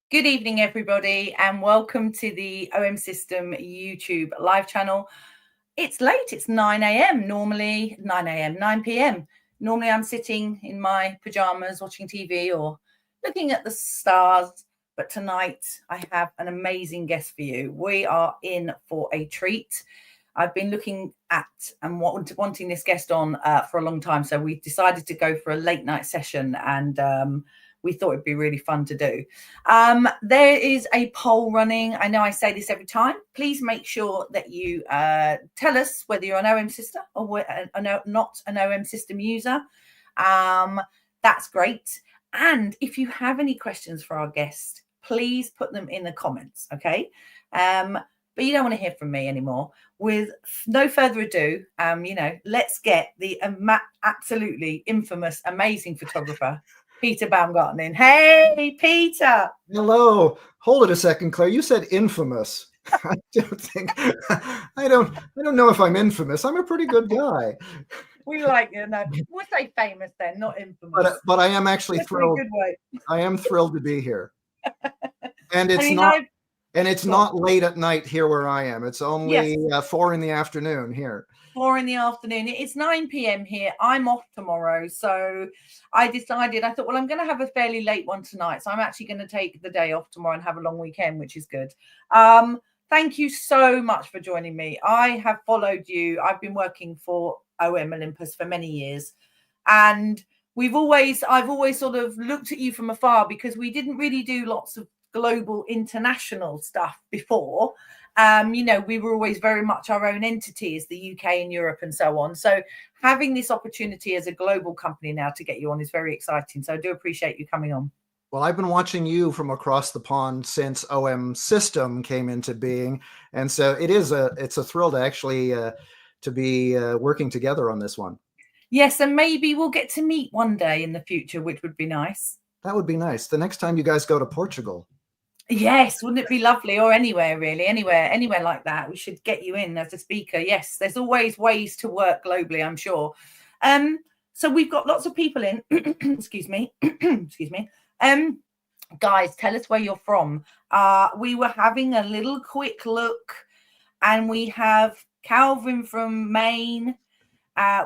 Good evening, everybody, and welcome to the OM System YouTube live channel. It's late, it's 9 a.m. normally, 9 a.m., 9 p.m. Normally I'm sitting in my pajamas watching TV or looking at the stars, but tonight I have an amazing guest for you. We are in for a treat. I've been looking at and wanting this guest on for a long time, so we decided to go for a late night session, and we thought it'd be really fun to do. There is a poll running. I know I say this every time. Please make sure that you tell us whether you're an OM sister or not an OM system user. That's great. And if you have any questions for our guest, please put them in the comments, okay? But you don't want to hear from me anymore. With no further ado, let's get the absolutely infamous, amazing photographer, Peter Baumgarten in. Hey, Peter. Hello. Hold it a second, Claire. You said infamous. I don't know if I'm infamous. I'm a pretty good guy. We like you know. We'll say famous then, not infamous. But I am actually That's thrilled. a good way. I am thrilled to be here. And it's not late at night here where I am. It's only 4 in the afternoon here. 4 in the afternoon. It's 9 p.m. here. I'm off tomorrow. So I thought, well, I'm going to have a fairly late one tonight. So I'm actually going to take the day off tomorrow and have a long weekend, which is good. Thank you so much for joining me. I have followed you. I've been working for OM Olympus for many years. And I've always sort of looked at you from afar because we didn't really do lots of global international stuff before. We were always very much our own entities, the UK and Europe and so on. So having this opportunity as a global company now to get you on is very exciting. So I do appreciate you coming on. Well, I've been watching you from across the pond since OM System came into being. And so it's a thrill to actually to be working together on this one. Yes, and maybe we'll get to meet one day in the future, which would be nice. That would be nice. The next time you guys go to Portugal. Yes, wouldn't it be lovely? Or anywhere, really, anywhere like that. We should get you in as a speaker. Yes, there's always ways to work globally, I'm sure. So we've got lots of people in. Excuse me. Excuse me. Guys, tell us where you're from. We were having a little quick look, and we have Calvin from Maine.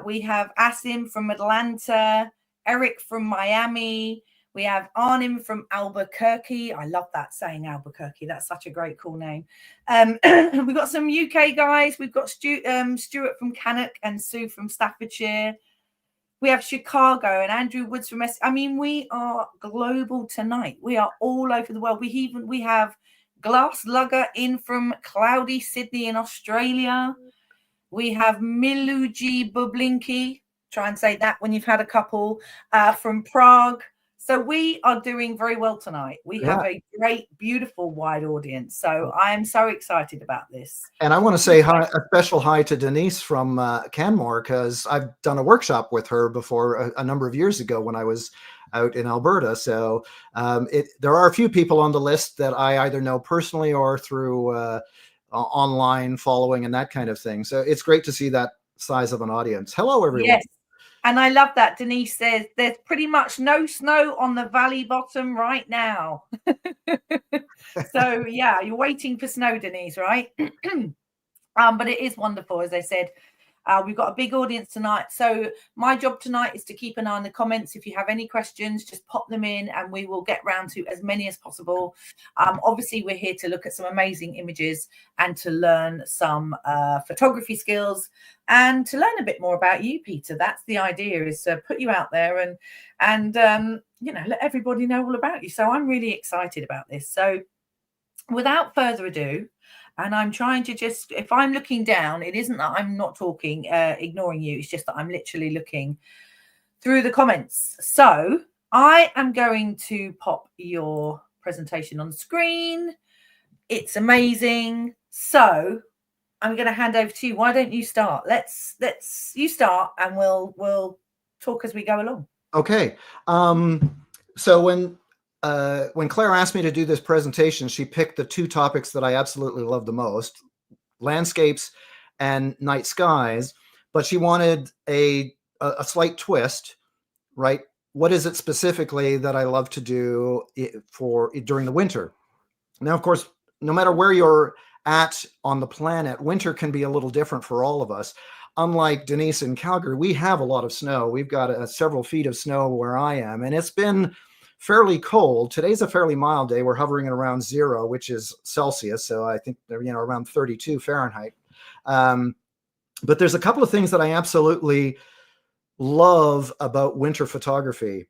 We have Asim from Atlanta, Eric from Miami. We have Arnim from Albuquerque. I love that saying Albuquerque. That's such a great, cool name. We've got some UK guys. We've got Stuart from Cannock and Sue from Staffordshire. We have Chicago and Andrew Woods from we are global tonight. We are all over the world. We have Glass Lugger in from cloudy Sydney in Australia. We have Miluji Bublinki. Try and say that when you've had a couple from Prague. So we are doing very well tonight. We have a great, beautiful, wide audience. So I am so excited about this. And I want to say a special hi to Denise from Canmore, because I've done a workshop with her before a number of years ago when I was out in Alberta. So there are a few people on the list that I either know personally or through online following and that kind of thing. So it's great to see that size of an audience. Hello, everyone. Yes. And I love that Denise says there's pretty much no snow on the valley bottom right now. So yeah, you're waiting for snow, Denise, right? But it is wonderful, as I said. We've got a big audience tonight. So my job tonight is to keep an eye on the comments. If you have any questions, just pop them in and we will get round to as many as possible. Obviously, we're here to look at some amazing images and to learn some photography skills and to learn a bit more about you, Peter. That's the idea, is to put you out there and let everybody know all about you. So I'm really excited about this. So without further ado, and I'm trying to just, if I'm looking down, it isn't that I'm not talking, ignoring you. It's just that I'm literally looking through the comments. So I am going to pop your presentation on screen. It's amazing. So I'm going to hand over to you. Why don't you start? You start and we'll talk as we go along. Okay. So when Claire asked me to do this presentation, she picked the two topics that I absolutely love the most, landscapes and night skies, but she wanted a slight twist, right? what is it specifically that I love to do during the winter? Now, of course, no matter where you're at on the planet, winter can be a little different for all of us. Unlike Denise in Calgary, we have a lot of snow. We've got several feet of snow where I am, and it's been fairly cold. Today's a fairly mild day. We're hovering at around 0, which is Celsius. So I think they're, around 32 Fahrenheit. But there's a couple of things that I absolutely love about winter photography.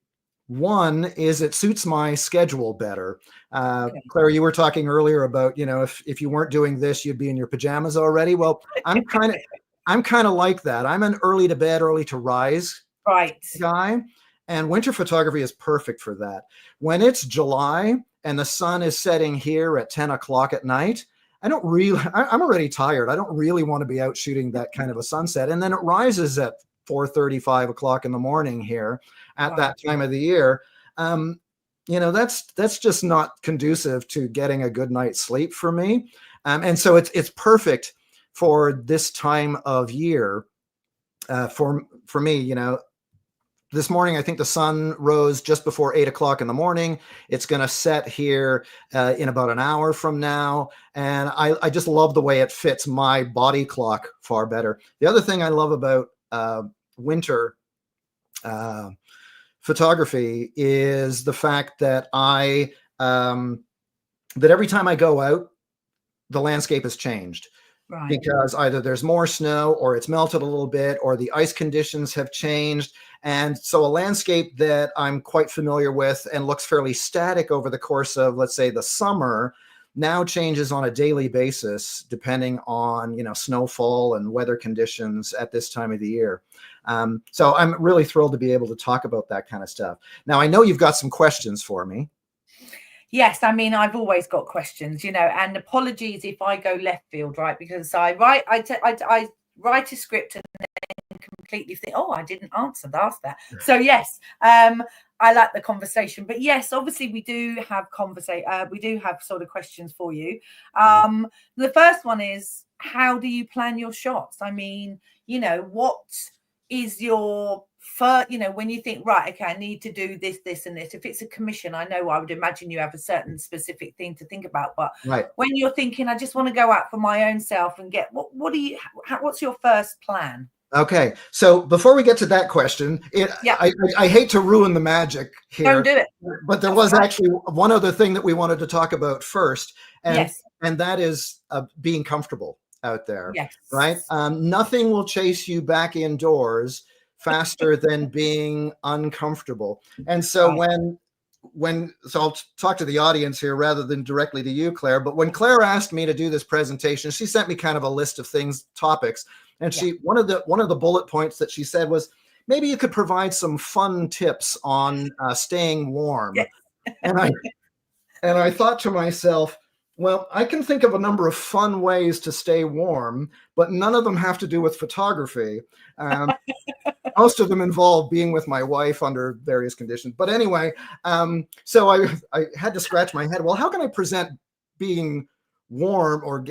One is it suits my schedule better. Okay. Claire, you were talking earlier about, if you weren't doing this, you'd be in your pajamas already. Well, I'm kind of like that. I'm an early to bed, early to rise guy. And winter photography is perfect for that. When it's July and the sun is setting here at 10 o'clock at night, I'm already tired. I don't really want to be out shooting that kind of a sunset. And then it rises at 4:30, 5 o'clock in the morning here at that time of the year. That's just not conducive to getting a good night's sleep for me. And so it's perfect for this time of year. For me, this morning, I think the sun rose just before 8 o'clock in the morning. It's going to set here in about an hour from now. And I just love the way it fits my body clock far better. The other thing I love about winter photography is the fact that that every time I go out, the landscape has changed. Right. Because either there's more snow or it's melted a little bit or the ice conditions have changed. And so a landscape that I'm quite familiar with and looks fairly static over the course of, let's say, the summer now changes on a daily basis, depending on, snowfall and weather conditions at this time of the year. So I'm really thrilled to be able to talk about that kind of stuff. Now, I know you've got some questions for me. Yes, I mean, I've always got questions, and apologies if I go left field, right? Because I write a script and then completely think, oh, I didn't ask that. So yes, I like the conversation, but yes, obviously we do have sort of questions for you. The first one is, how do you plan your shots? I mean, what is your when you think, right, okay, I need to do this, this, and this. If it's a commission, I would imagine you have a certain specific thing to think about. But when you're thinking, I just want to go out for my own self and get what's your first plan? Okay, so before we get to that question, I hate to ruin the magic here. Don't do it. But there was actually one other thing that we wanted to talk about first, and that is being comfortable out there. Yes. Right? Nothing will chase you back indoors faster than being uncomfortable. And so so I'll talk to the audience here rather than directly to you, Claire, but when Claire asked me to do this presentation, she sent me kind of a list of topics. And one of the bullet points that she said was, maybe you could provide some fun tips on staying warm. Yes. And I thought to myself, well, I can think of a number of fun ways to stay warm, but none of them have to do with photography. Most of them involve being with my wife under various conditions. But anyway, so I had to scratch my head. Well, how can I present being warm or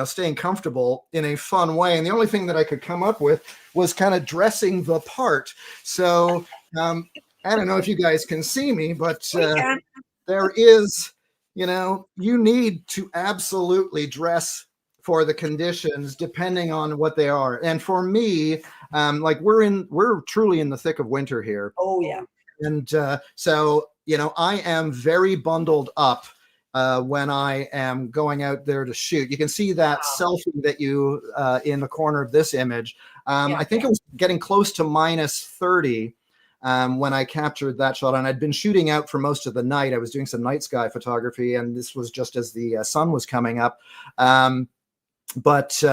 staying comfortable in a fun way? And the only thing that I could come up with was kind of dressing the part. So I don't know if you guys can see me, but there is, you need to absolutely dress for the conditions depending on what they are. And for me, we're truly in the thick of winter here. Oh yeah. And so, I am very bundled up when I am going out there to shoot. You can see that selfie that you in the corner of this image. I think it was getting close to -30 when I captured that shot, and I'd been shooting out for most of the night. I was doing some night sky photography, and this was just as the sun was coming up. But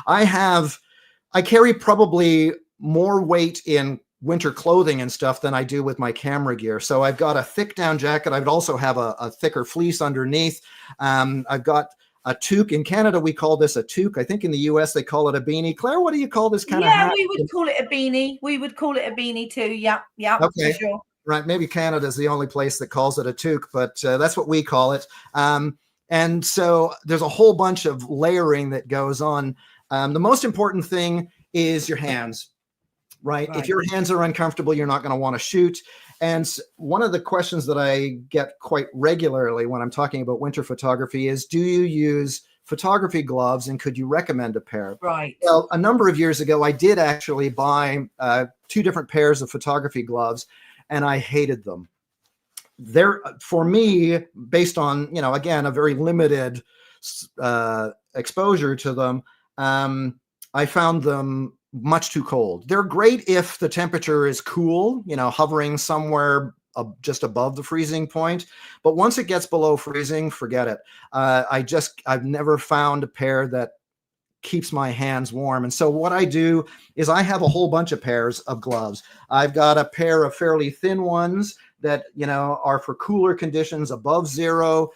I carry probably more weight in winter clothing and stuff than I do with my camera gear. So I've got a thick down jacket. I'd also have a thicker fleece underneath. I've got a toque. In Canada, we call this a toque. I think in the US, they call it a beanie. Claire, what do you call this kind of hat? Yeah, we would call it a beanie. We would call it a beanie too. Yeah, okay. For sure. Right, maybe Canada is the only place that calls it a toque, but that's what we call it. And so there's a whole bunch of layering that goes on. The most important thing is your hands. Right. If your hands are uncomfortable, you're not going to want to shoot. And one of the questions that I get quite regularly when I'm talking about winter photography is, do you use photography gloves, and could you recommend a pair? Right. Well, a number of years ago, I did actually buy 2 different pairs of photography gloves, and I hated them. They're, for me, based on, again, a very limited exposure to them, I found them much too cold. They're great if the temperature is cool, hovering somewhere just above the freezing point. But once it gets below freezing, forget it. I've never found a pair that keeps my hands warm. And so what I do is I have a whole bunch of pairs of gloves. I've got a pair of fairly thin ones that, are for cooler conditions above 0.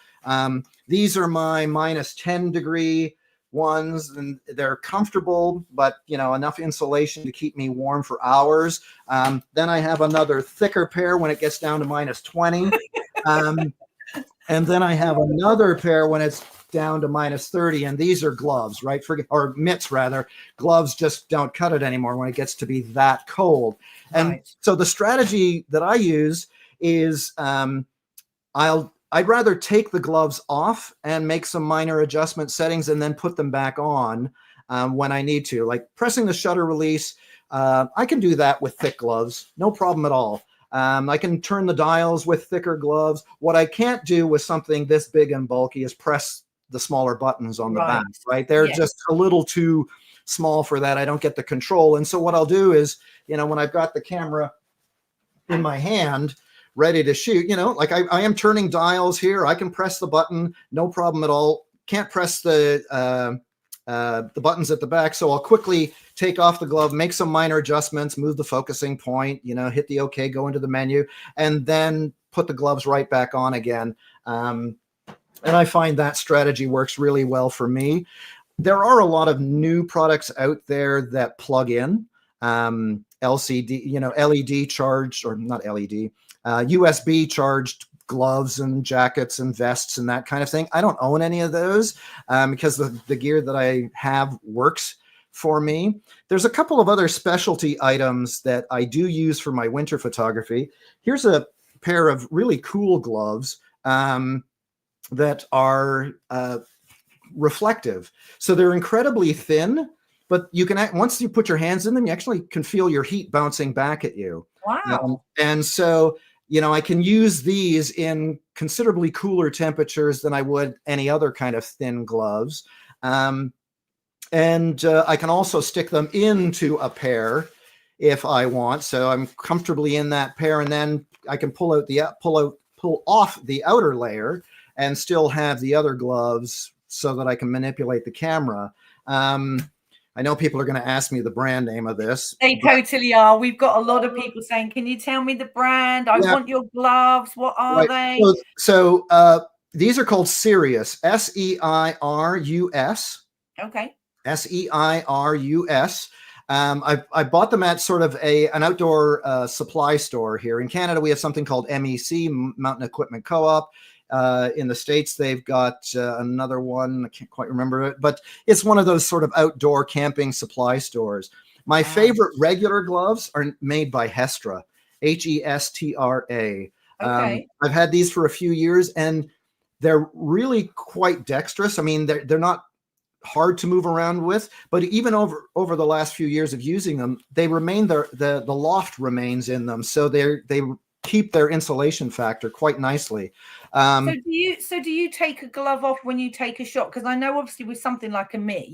These are my -10-degree ones, and they're comfortable, but enough insulation to keep me warm for hours. Then I have another thicker pair when it gets down to -20. And then I have another pair when it's down to -30, and these are gloves, right? Or mitts rather. Gloves just don't cut it anymore when it gets to be that cold. And so the strategy that I use is I'd rather take the gloves off and make some minor adjustment settings and then put them back on when I need to, like pressing the shutter release. I can do that with thick gloves, no problem at all. I can turn the dials with thicker gloves. What I can't do with something this big and bulky is press the smaller buttons on the back, right? They're just a little too small for that. I don't get the control. And so what I'll do is, when I've got the camera in my hand, ready to shoot, like I am turning dials here. I can press the button, no problem at all. Can't press the buttons at the back. So I'll quickly take off the glove, make some minor adjustments, move the focusing point, hit the OK, go into the menu, and then put the gloves right back on again. And I find that strategy works really well for me. There are a lot of new products out there that plug in LCD, LED charged, or not LED, USB charged gloves and jackets and vests and that kind of thing. I don't own any of those because the gear that I have works for me. There's a couple of other specialty items that I do use for my winter photography. Here's a pair of really cool gloves that are reflective. So they're incredibly thin, but you can, once you put your hands in them, you actually can feel your heat bouncing back at you. Wow. And so, I can use these in considerably cooler temperatures than I would any other kind of thin gloves. And I can also stick them into a pair if I want. So I'm comfortably in that pair, and then I can pull off the outer layer and still have the other gloves so that I can manipulate the camera. I know people are going to ask me the brand name of this. They totally are. We've got a lot of people saying, can you tell me the brand? I want your gloves. What are they? So these are called Sirius, SEIRUS. Okay. SEIRUS. I bought them at sort of an outdoor supply store here. In Canada, we have something called MEC, Mountain Equipment Co-op. In the States, they've got another one. I can't quite remember it, but it's one of those sort of outdoor camping supply stores. My favorite regular gloves are made by Hestra, HESTRA. Okay. I've had these for a few years, and they're really quite dexterous. I mean, they're not hard to move around with, but even over the last few years of using them, they remain the loft remains in them, so they keep their insulation factor quite nicely. So do you take a glove off when you take a shot? Because I know obviously with something like a mitt,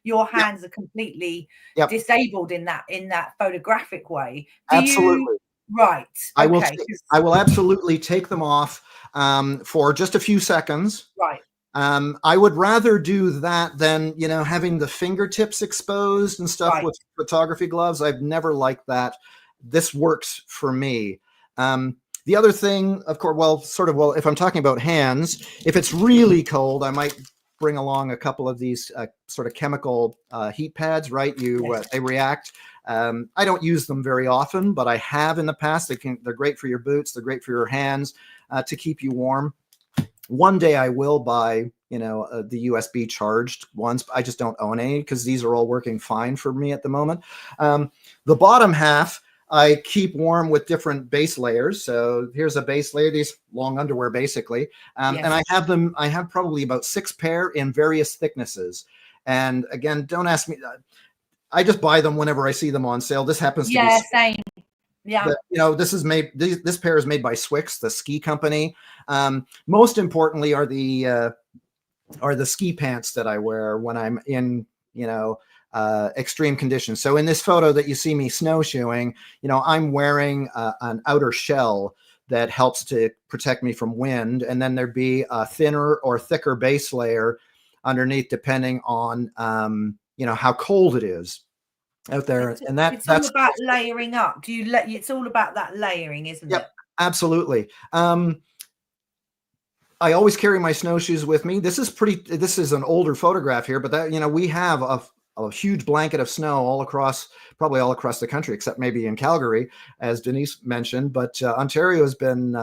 your hands are completely disabled in that photographic way. Absolutely. Right. I will absolutely take them off for just a few seconds. Right. I would rather do that than, having the fingertips exposed and stuff with photography gloves. I've never liked that. This works for me. The other thing, of course, if I'm talking about hands, if it's really cold, I might bring along a couple of these sort of chemical heat pads, right? They react. I don't use them very often, but I have in the past. They're great for your boots. They're great for your hands to keep you warm. One day I will buy, the USB charged ones. I just don't own any because these are all working fine for me at the moment. The bottom half, I keep warm with different base layers. So here's a base layer, these long underwear basically. And I have probably about 6 pair in various thicknesses. And again, don't ask me. I just buy them whenever I see them on sale. This happens to be same. Yeah. This pair is made by Swix, the ski company. Most importantly are the ski pants that I wear when I'm in, extreme conditions. So in this photo that you see me snowshoeing, I'm wearing an outer shell that helps to protect me from wind. And then there'd be a thinner or thicker base layer underneath, depending on, how cold it is out there. It's all about layering up. It's all about that layering, isn't it? Absolutely. I always carry my snowshoes with me. This is an older photograph here, but we have a huge blanket of snow probably all across the country, except maybe in Calgary, as Denise mentioned. But Ontario has been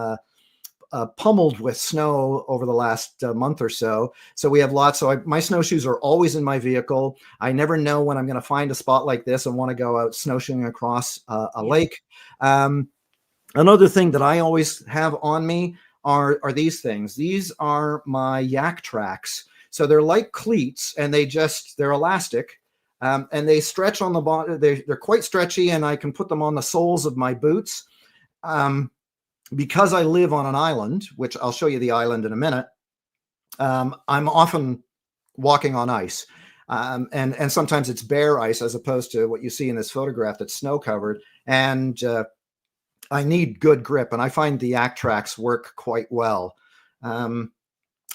pummeled with snow over the last month or so. So we have lots. So my snowshoes are always in my vehicle. I never know when I'm going to find a spot like this and want to go out snowshoeing across a lake. Another thing that I always have on me are these things. These are my yak tracks. So they're like cleats, and they're elastic, and they stretch on the bottom. They're quite stretchy, and I can put them on the soles of my boots. Because I live on an island, which I'll show you the island in a minute, I'm often walking on ice. And sometimes it's bare ice as opposed to what you see in this photograph that's snow covered. And I need good grip, and I find the yak tracks work quite well.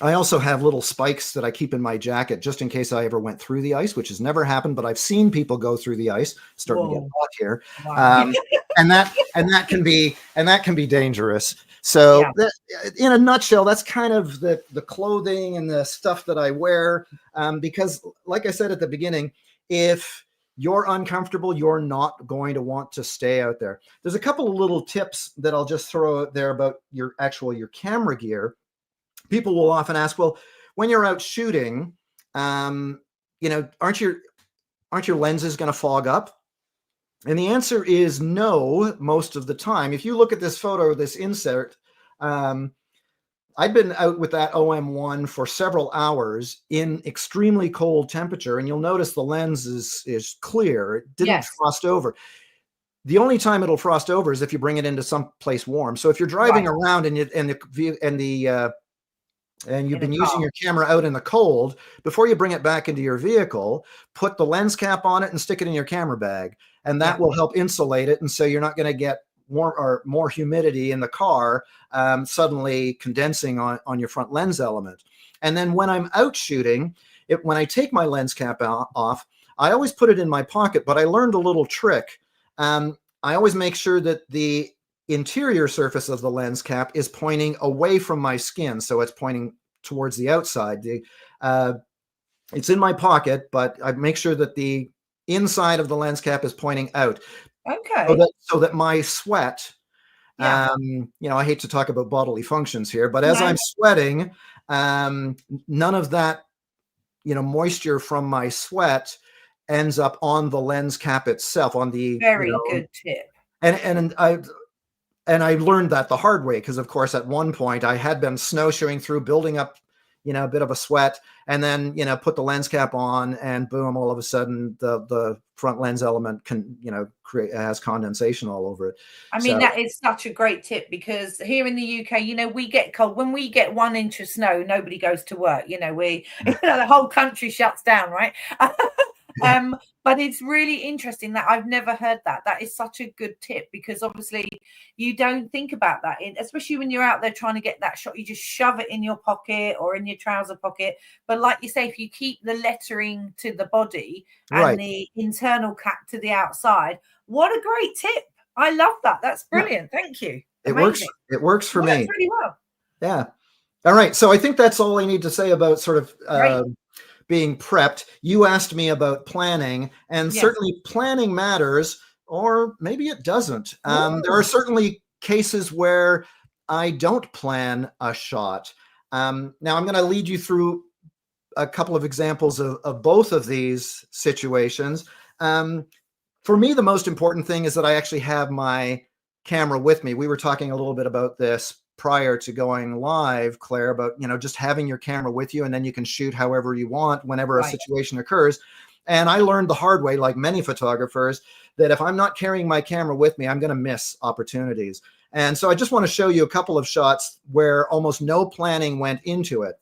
I also have little spikes that I keep in my jacket just in case I ever went through the ice, which has never happened, but I've seen people go through the ice. Starting to get hot here. Wow. And that can be dangerous. So in a nutshell, that's kind of the clothing and the stuff that I wear. Because like I said at the beginning, if you're uncomfortable, you're not going to want to stay out there. There's a couple of little tips that I'll just throw out there about your camera gear. People will often ask, well, when you're out shooting, aren't your lenses going to fog up? And the answer is no, most of the time. If you look at this photo, this insert, I've been out with that OM1 for several hours in extremely cold temperature, and you'll notice the lens is clear. It didn't frost over. The only time it'll frost over is if you bring it into some place warm. So if you're driving around and you've been using your camera out in the cold, before you bring it back into your vehicle, put the lens cap on it and stick it in your camera bag. And that will help insulate it. And so you're not going to get more humidity in the car suddenly condensing on your front lens element. And then when I'm out shooting, when I take my lens cap off, I always put it in my pocket, but I learned a little trick. I always make sure that the interior surface of the lens cap is pointing away from my skin, so it's pointing towards the outside. It's in my pocket, but I make sure that the inside of the lens cap is pointing out. Okay. So that my sweat, I hate to talk about bodily functions here, but as I'm sweating, none of that, moisture from my sweat ends up on the lens cap itself. On the very good tip. And I learned that the hard way, because of course at one point I had been snowshoeing through, building up, a bit of a sweat, and then, put the lens cap on, and boom, all of a sudden the front lens element has condensation all over it. I mean, that is such a great tip, because here in the UK, we get cold. When we get 1 inch of snow, nobody goes to work. The whole country shuts down, right? But it's really interesting that I've never heard that. That is such a good tip, because obviously you don't think about that, especially when you're out there trying to get that shot. You just shove it in your pocket or in your trouser pocket. But like you say, if you keep the lettering to the body and the internal cap to the outside, what a great tip. I love that. That's brilliant. Thank you. Amazing. It works for me. Really well. Yeah. All right. So I think that's all I need to say about sort of being prepped. You asked me about planning, and certainly planning matters, or maybe it doesn't. There are certainly cases where I don't plan a shot. Now I'm going to lead you through a couple of examples of both of these situations. For for me, the most important thing is that I actually have my camera with me. We were talking a little bit about this prior to going live, Claire, about, just having your camera with you, and then you can shoot however you want whenever a situation occurs. And I learned the hard way, like many photographers, that if I'm not carrying my camera with me, I'm going to miss opportunities. And so I just want to show you a couple of shots where almost no planning went into it.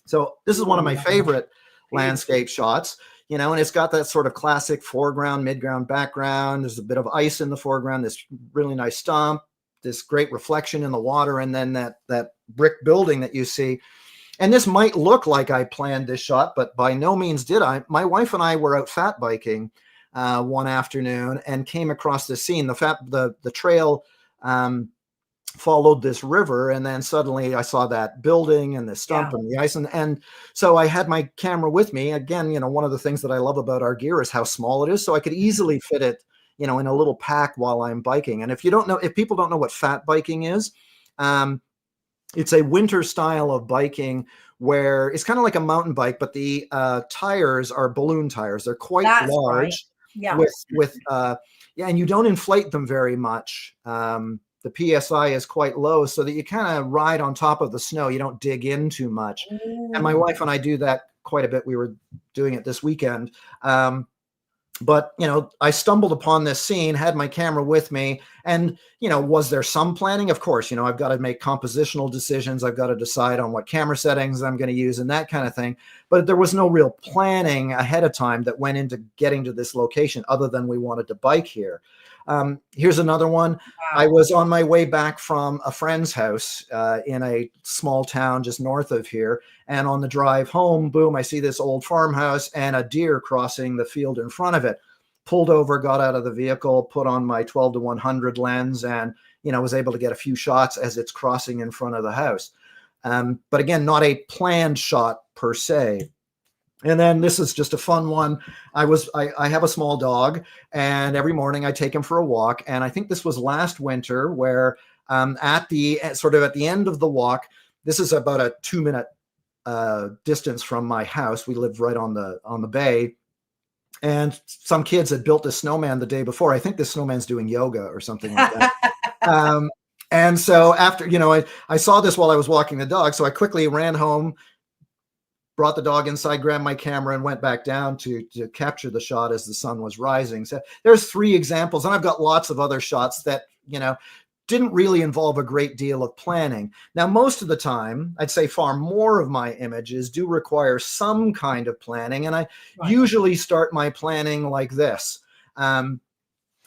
So this is one of my favorite landscape shots, and it's got that sort of classic foreground, midground, background. There's a bit of ice in the foreground, this really nice stump, this great reflection in the water, and then that brick building that you see. And this might look like I planned this shot, but by no means did I. My wife and I were out fat biking one afternoon and came across this scene. The trail followed this river, and then suddenly I saw that building and the stump and the ice, and so I had my camera with me. Again, one of the things that I love about our gear is how small it is, so I could easily fit it, in a little pack while I'm biking. And if people don't know what fat biking is, it's a winter style of biking where it's kind of like a mountain bike, but the tires are balloon tires. They're quite large, and you don't inflate them very much. The PSI is quite low, so that you kind of ride on top of the snow. You don't dig in too much. Ooh. And my wife and I do that quite a bit. We were doing it this weekend. But, I stumbled upon this scene, had my camera with me, and, was there some planning? Of course, I've got to make compositional decisions. I've got to decide on what camera settings I'm going to use and that kind of thing. But there was no real planning ahead of time that went into getting to this location other than we wanted to bike here. Here's another one. Wow. I was on my way back from a friend's house in a small town just north of here. And on the drive home, boom, I see this old farmhouse and a deer crossing the field in front of it. Pulled over, got out of the vehicle, put on my 12-100 lens, and, was able to get a few shots as it's crossing in front of the house. But again, not a planned shot per se. And then this is just a fun one. I have a small dog, and every morning I take him for a walk. And I think this was last winter where at the end of the walk, this is about a 2-minute distance from my house. We live right on the bay. And some kids had built a snowman the day before. I think this snowman's doing yoga or something like that. And so after, I saw this while I was walking the dog. So I quickly ran home, brought the dog inside, grabbed my camera, and went back down to capture the shot as the sun was rising. So there's 3 examples, and I've got lots of other shots that, didn't really involve a great deal of planning. Now, most of the time, I'd say far more of my images do require some kind of planning, and I usually start my planning like this. I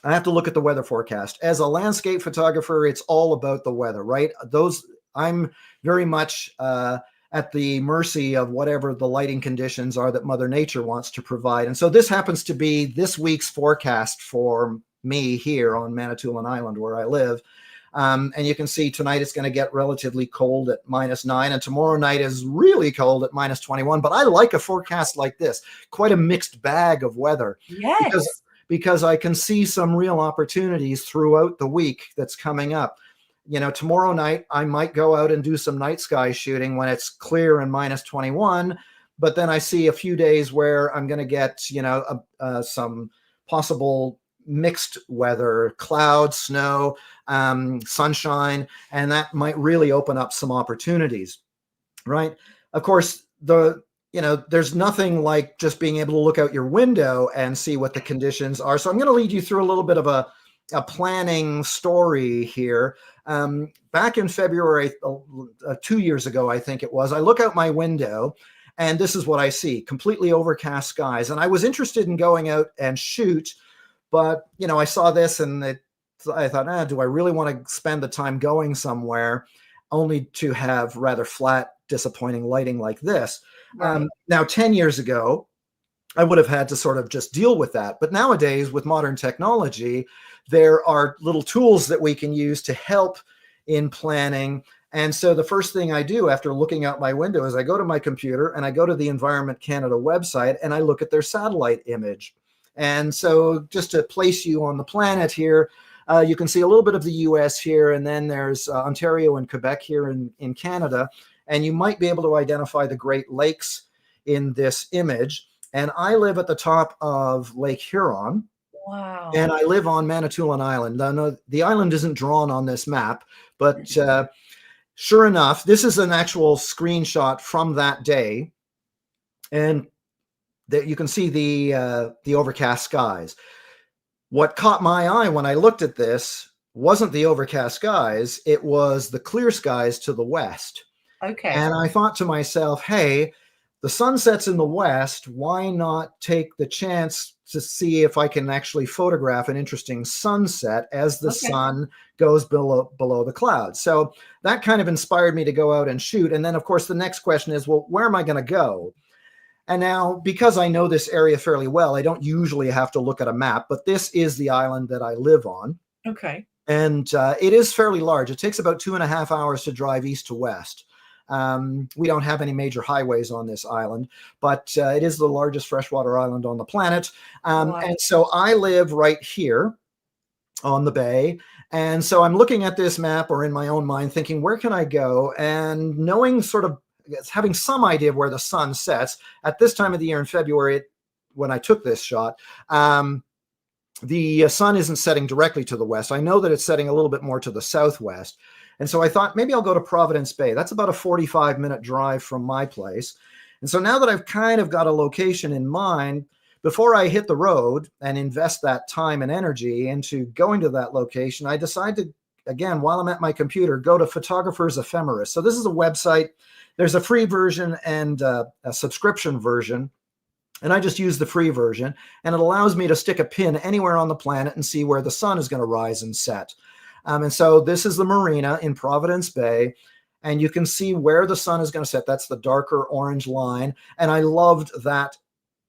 have to look at the weather forecast. As a landscape photographer, it's all about the weather, right? I'm very much at the mercy of whatever the lighting conditions are that Mother Nature wants to provide. And so this happens to be this week's forecast for me here on Manitoulin Island, where I live. And you can see tonight it's going to get relatively cold at -9, and tomorrow night is really cold at -21. But I like a forecast like this, quite a mixed bag of weather. Yes. Because I can see some real opportunities throughout the week that's coming up. Tomorrow night, I might go out and do some night sky shooting when it's clear and -21. But then I see a few days where I'm going to get, some possible mixed weather, clouds, snow, sunshine, and that might really open up some opportunities, right? Of course, there's nothing like just being able to look out your window and see what the conditions are. So I'm going to lead you through a little bit of a planning story here. Back in February, 2 years ago, I think it was, I look out my window and this is what I see: completely overcast skies. And I was interested in going out and shoot, but, I saw this and I thought, do I really want to spend the time going somewhere only to have rather flat, disappointing lighting like this? Right. Now, 10 years ago, I would have had to sort of just deal with that. But nowadays, with modern technology, there are little tools that we can use to help in planning. And so the first thing I do after looking out my window is I go to my computer and I go to the Environment Canada website and I look at their satellite image. And so just to place you on the planet here, you can see a little bit of the US here, and then there's Ontario and Quebec here in Canada. And you might be able to identify the Great Lakes in this image. And I live at the top of Lake Huron. Wow. And I live on Manitoulin Island. Now, no, the island isn't drawn on this map, but sure enough, this is an actual screenshot from that day. And that you can see the overcast skies. What caught my eye when I looked at this wasn't the overcast skies, it was the clear skies to the west. Okay. And I thought to myself, hey, the sun sets in the west. Why not take the chance to see if I can actually photograph an interesting sunset as the sun goes below the clouds? So that kind of inspired me to go out and shoot. And then, of course, the next question is, well, where am I going to go? And now, because I know this area fairly well, I don't usually have to look at a map, but this is the island that I live on. Okay. And it is fairly large. It takes about 2.5 hours to drive east to west. We don't have any major highways on this island, but it is the largest freshwater island on the planet. Wow. And so I live right here on the bay. And so I'm looking at this map, or in my own mind thinking, where can I go? And knowing sort of, having some idea of where the sun sets at this time of the year in February, when I took this shot, the sun isn't setting directly to the west. I know that it's setting a little bit more to the southwest. And so I thought maybe I'll go to Providence Bay. That's about a 45-minute drive from my place. And so now that I've kind of got a location in mind, before I hit the road and invest that time and energy into going to that location, I decided to, again, while I'm at my computer, go to Photographer's Ephemeris. So this is a website. There's a free version and a subscription version. And I just use the free version, and it allows me to stick a pin anywhere on the planet and see where the sun is going to rise and set. And so this is the marina in Providence Bay, and you can see where the sun is going to set. That's the darker orange line. And I loved that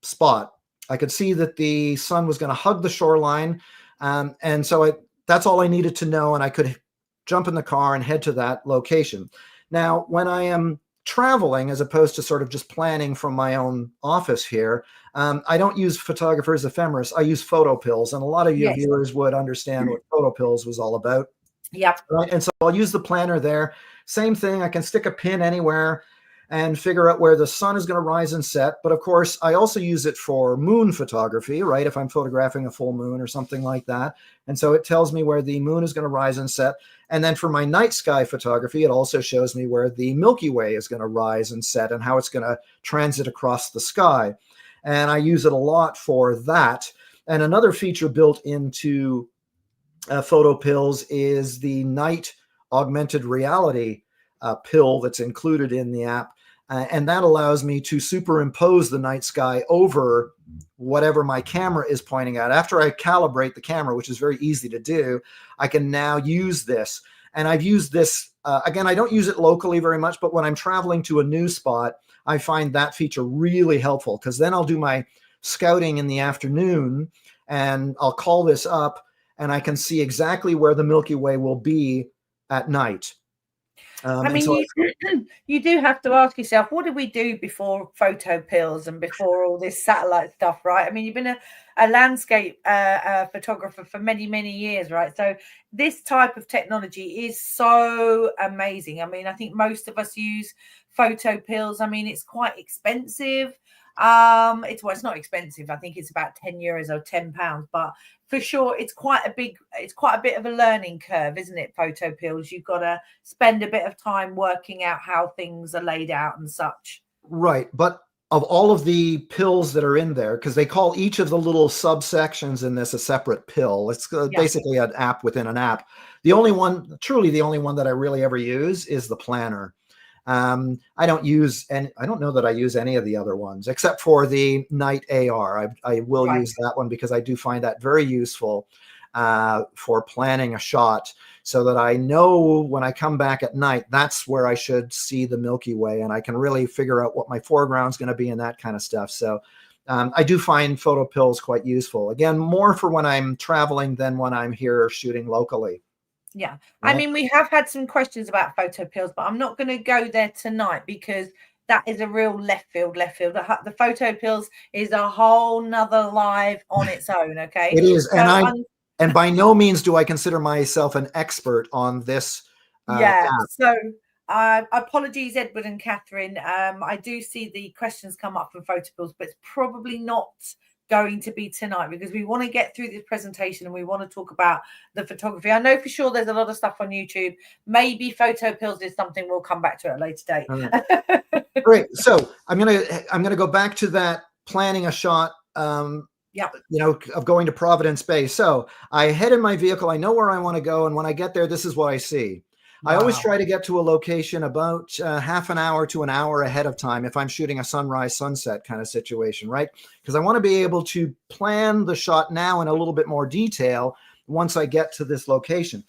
spot. I could see that the sun was going to hug the shoreline. And so that's all I needed to know. And I could jump in the car and head to that location. Now, when I am traveling, as opposed to sort of just planning from my own office here, I don't use Photographer's Ephemeris. I use PhotoPills, and a lot of your viewers would understand what PhotoPills was all about. Yep. Right? And so I'll use the planner there. Same thing. I can stick a pin anywhere and figure out where the sun is going to rise and set. But of course, I also use it for moon photography, right? If I'm photographing a full moon or something like that. And so it tells me where the moon is going to rise and set. And then for my night sky photography, it also shows me where the Milky Way is going to rise and set and how it's going to transit across the sky. And I use it a lot for that. And another feature built into PhotoPills is the night augmented reality pill that's included in the app. And that allows me to superimpose the night sky over whatever my camera is pointing at. After I calibrate the camera, which is very easy to do, I can now use this. And I've used this, again, I don't use it locally very much, but when I'm traveling to a new spot, I find that feature really helpful, because then I'll do my scouting in the afternoon and I'll call this up and I can see exactly where the Milky Way will be at night. I mean, so you do have to ask yourself, what did we do before PhotoPills and before all this satellite stuff, right? I mean, you've been a landscape photographer for many, many years, right? So this type of technology is so amazing. I mean, I think most of us use PhotoPills. I mean, it's quite expensive. It's not expensive. I think it's about 10 euros or £10, but for sure it's quite a bit of a learning curve, isn't it? PhotoPills, you've got to spend a bit of time working out how things are laid out and such. Right. But of all of the pills that are in there, because they call each of the little subsections in this a separate pill, it's basically an app within an app. Truly the only one that I really ever use is the planner. I don't know that I use any of the other ones except for the night AR. I will use that one because I do find that very useful for planning a shot, so that I know when I come back at night, that's where I should see the Milky Way, and I can really figure out what my foreground is going to be and that kind of stuff. So I do find PhotoPills quite useful. Again, more for when I'm traveling than when I'm here shooting locally. Yeah. Right. I mean, we have had some questions about PhotoPills, but I'm not going to go there tonight because that is a real left field. The PhotoPills is a whole nother live on its own. Okay. It is. And by no means do I consider myself an expert on this. App. So apologies, Edward and Catherine. I do see the questions come up from PhotoPills, but it's probably not going to be tonight, because we want to get through this presentation and we want to talk about the photography. I know for sure there's a lot of stuff on YouTube. Maybe photo pills is something we'll come back to at a later date. Right. Great. So I'm gonna go back to that planning a shot. Of going to Providence Bay. So I head in my vehicle. I know where I want to go, and when I get there, this is what I see. Wow. I always try to get to a location about half an hour to an hour ahead of time if I'm shooting a sunrise, sunset kind of situation, right? Because I want to be able to plan the shot now in a little bit more detail once I get to this location.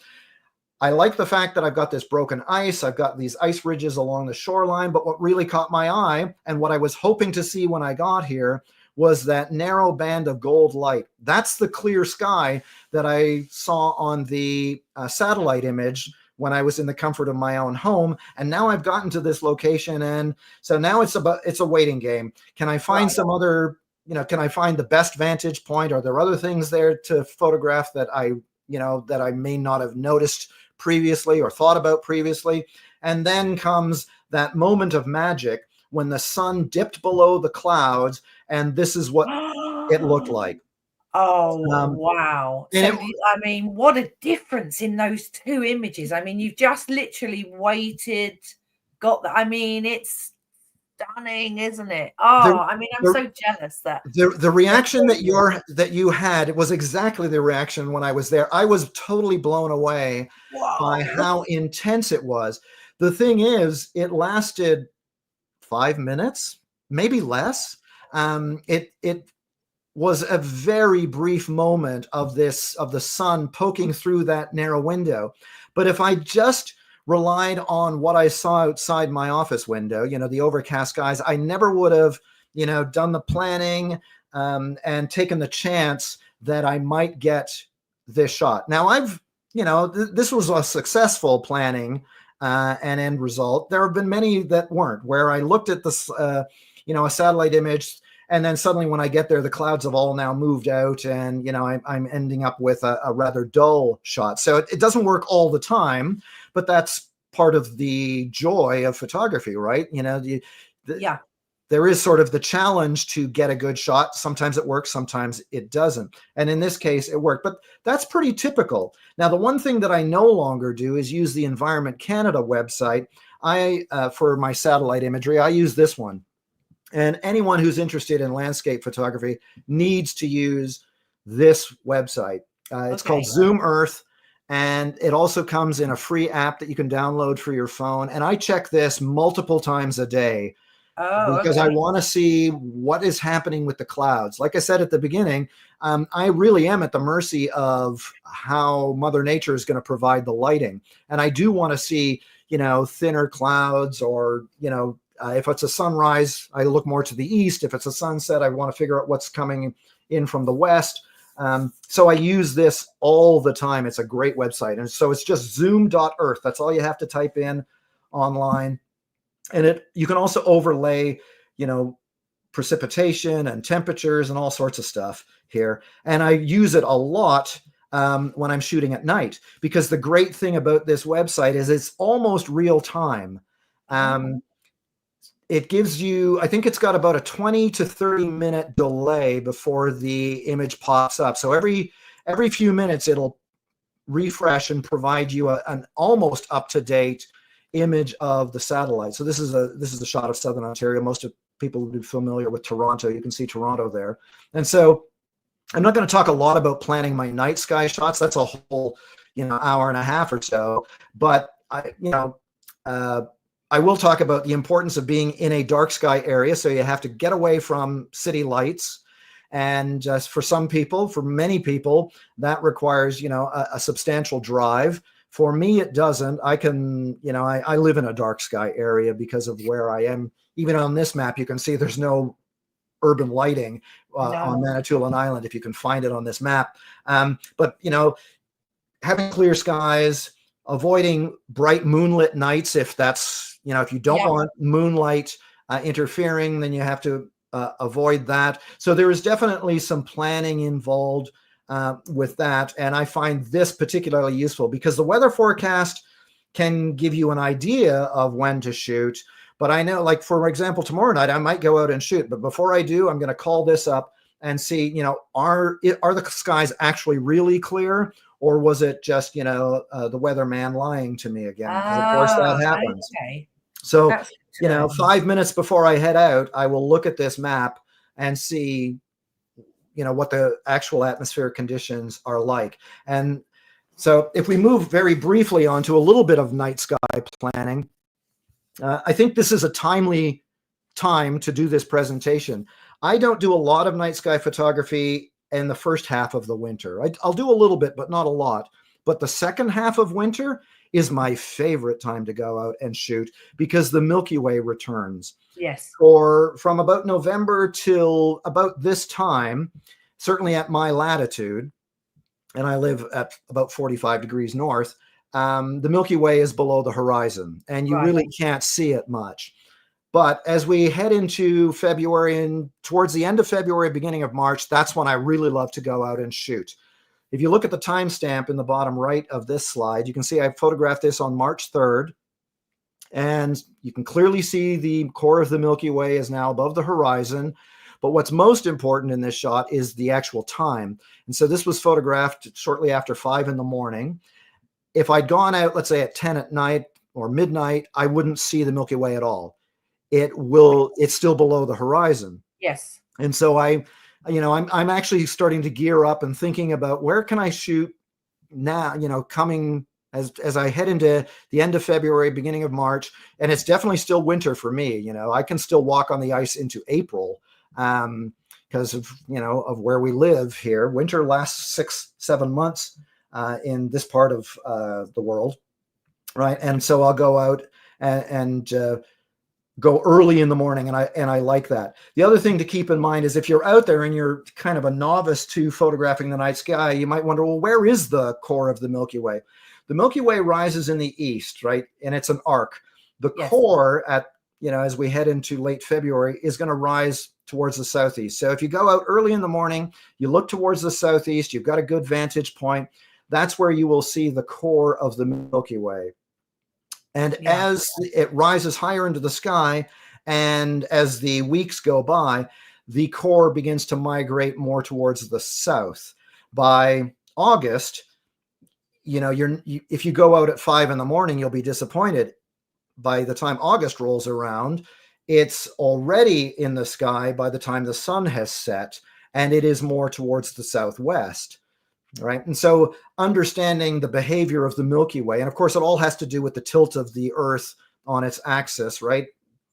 I like the fact that I've got this broken ice. I've got these ice ridges along the shoreline, but what really caught my eye and what I was hoping to see when I got here was that narrow band of gold light. That's the clear sky that I saw on the satellite image when I was in the comfort of my own home. And now I've gotten to this location. And so now it's a waiting game. Can I find some other, can I find the best vantage point? Are there other things there to photograph that I may not have noticed previously or thought about previously? And then comes that moment of magic when the sun dipped below the clouds, and this is what it looked like. Oh, wow. So, I mean, what a difference in those two images. I mean, you've just literally waited, got that. I mean, it's stunning, isn't it? Oh, I mean, I'm so jealous that the reaction that you had was exactly the reaction when I was there. I was totally blown away by how intense it was. The thing is, it lasted 5 minutes, maybe less. It was a very brief moment of the sun poking through that narrow window. But if I just relied on what I saw outside my office window, the overcast skies, I never would have, done the planning and taken the chance that I might get this shot. Now this was a successful planning and end result. There have been many that weren't, where I looked at this, a satellite image, and then suddenly when I get there, the clouds have all now moved out, and I'm ending up with a rather dull shot. So it doesn't work all the time, but that's part of the joy of photography, right? There is sort of the challenge to get a good shot. Sometimes it works, sometimes it doesn't. And in this case, it worked. But that's pretty typical. Now, the one thing that I no longer do is use the Environment Canada website. For my satellite imagery, I use this one. And anyone who's interested in landscape photography needs to use this website. It's called Zoom Earth. And it also comes in a free app that you can download for your phone. And I check this multiple times a day. Because I want to see what is happening with the clouds. Like I said at the beginning, I really am at the mercy of how Mother Nature is going to provide the lighting. And I do want to see, thinner clouds, or, if it's a sunrise, I look more to the east. If it's a sunset, I want to figure out what's coming in from the west. So I use this all the time. It's a great website. And so it's just zoom.earth. That's all you have to type in online. And you can also overlay, precipitation and temperatures and all sorts of stuff here. And I use it a lot when I'm shooting at night, because the great thing about this website is it's almost real time. It gives you, I think it's got about a 20 to 30 minute delay before the image pops up. So every few minutes, it'll refresh and provide you an almost up-to-date image of the satellite. So this is a shot of Southern Ontario. Most of people will be familiar with Toronto. You can see Toronto there. And so I'm not going to talk a lot about planning my night sky shots. That's a whole, hour and a half or so. But I will talk about the importance of being in a dark sky area. So you have to get away from city lights. And for many people, that requires, a substantial drive. For me, it doesn't. I can, I live in a dark sky area because of where I am. Even on this map, you can see there's no urban lighting on Manitoulin Island, if you can find it on this map. But, having clear skies, avoiding bright moonlit nights, if that's, if you don't want moonlight interfering, then you have to avoid that. So there is definitely some planning involved with that. And I find this particularly useful because the weather forecast can give you an idea of when to shoot. But I know, like, for example, tomorrow night, I might go out and shoot. But before I do, I'm going to call this up and see, are the skies actually really clear, or was it just, the weatherman lying to me again? Because of course that happens. Okay. So, That's good to know. 5 minutes before I head out, I will look at this map and see, what the actual atmospheric conditions are like. And so if we move very briefly onto a little bit of night sky planning, I think this is a timely time to do this presentation. I don't do a lot of night sky photography in the first half of the winter. I'll do a little bit, but not a lot. But the second half of winter is my favorite time to go out and shoot, because the Milky Way returns. Yes. Or from about November till about this time, certainly at my latitude, and I live at about 45 degrees north, the Milky Way is below the horizon, and you really can't see it much. But as we head into February and towards the end of February, beginning of March, that's when I really love to go out and shoot. If you look at the timestamp in the bottom right of this slide, you can see I photographed this on March 3rd. And you can clearly see the core of the Milky Way is now above the horizon. But what's most important in this shot is the actual time. And so this was photographed shortly after 5 in the morning. If I'd gone out, let's say at 10 at night or midnight, I wouldn't see the Milky Way at all. It's still below the horizon. Yes. And so I'm actually starting to gear up and thinking about where can I shoot now, coming as I head into the end of February, beginning of March, and it's definitely still winter for me. I can still walk on the ice into April because of where we live here. Winter lasts 6-7 months in this part of the world, right? And so I'll go out and go early in the morning, and I like that. The other thing to keep in mind is if you're out there and you're kind of a novice to photographing the night sky, you might wonder, well, where is the core of the Milky Way? The Milky Way rises in the east, right? And it's an arc. The core as we head into late February is going to rise towards the southeast. So if you go out early in the morning, you look towards the southeast, you've got a good vantage point. That's where you will see the core of the Milky Way. And as it rises higher into the sky, and as the weeks go by, the core begins to migrate more towards the south. By August, if you go out at 5 in the morning, you'll be disappointed. By the time August rolls around, it's already in the sky by the time the sun has set, and it is more towards the southwest. Right. And so understanding the behavior of the Milky Way, and of course, it all has to do with the tilt of the Earth on its axis, right?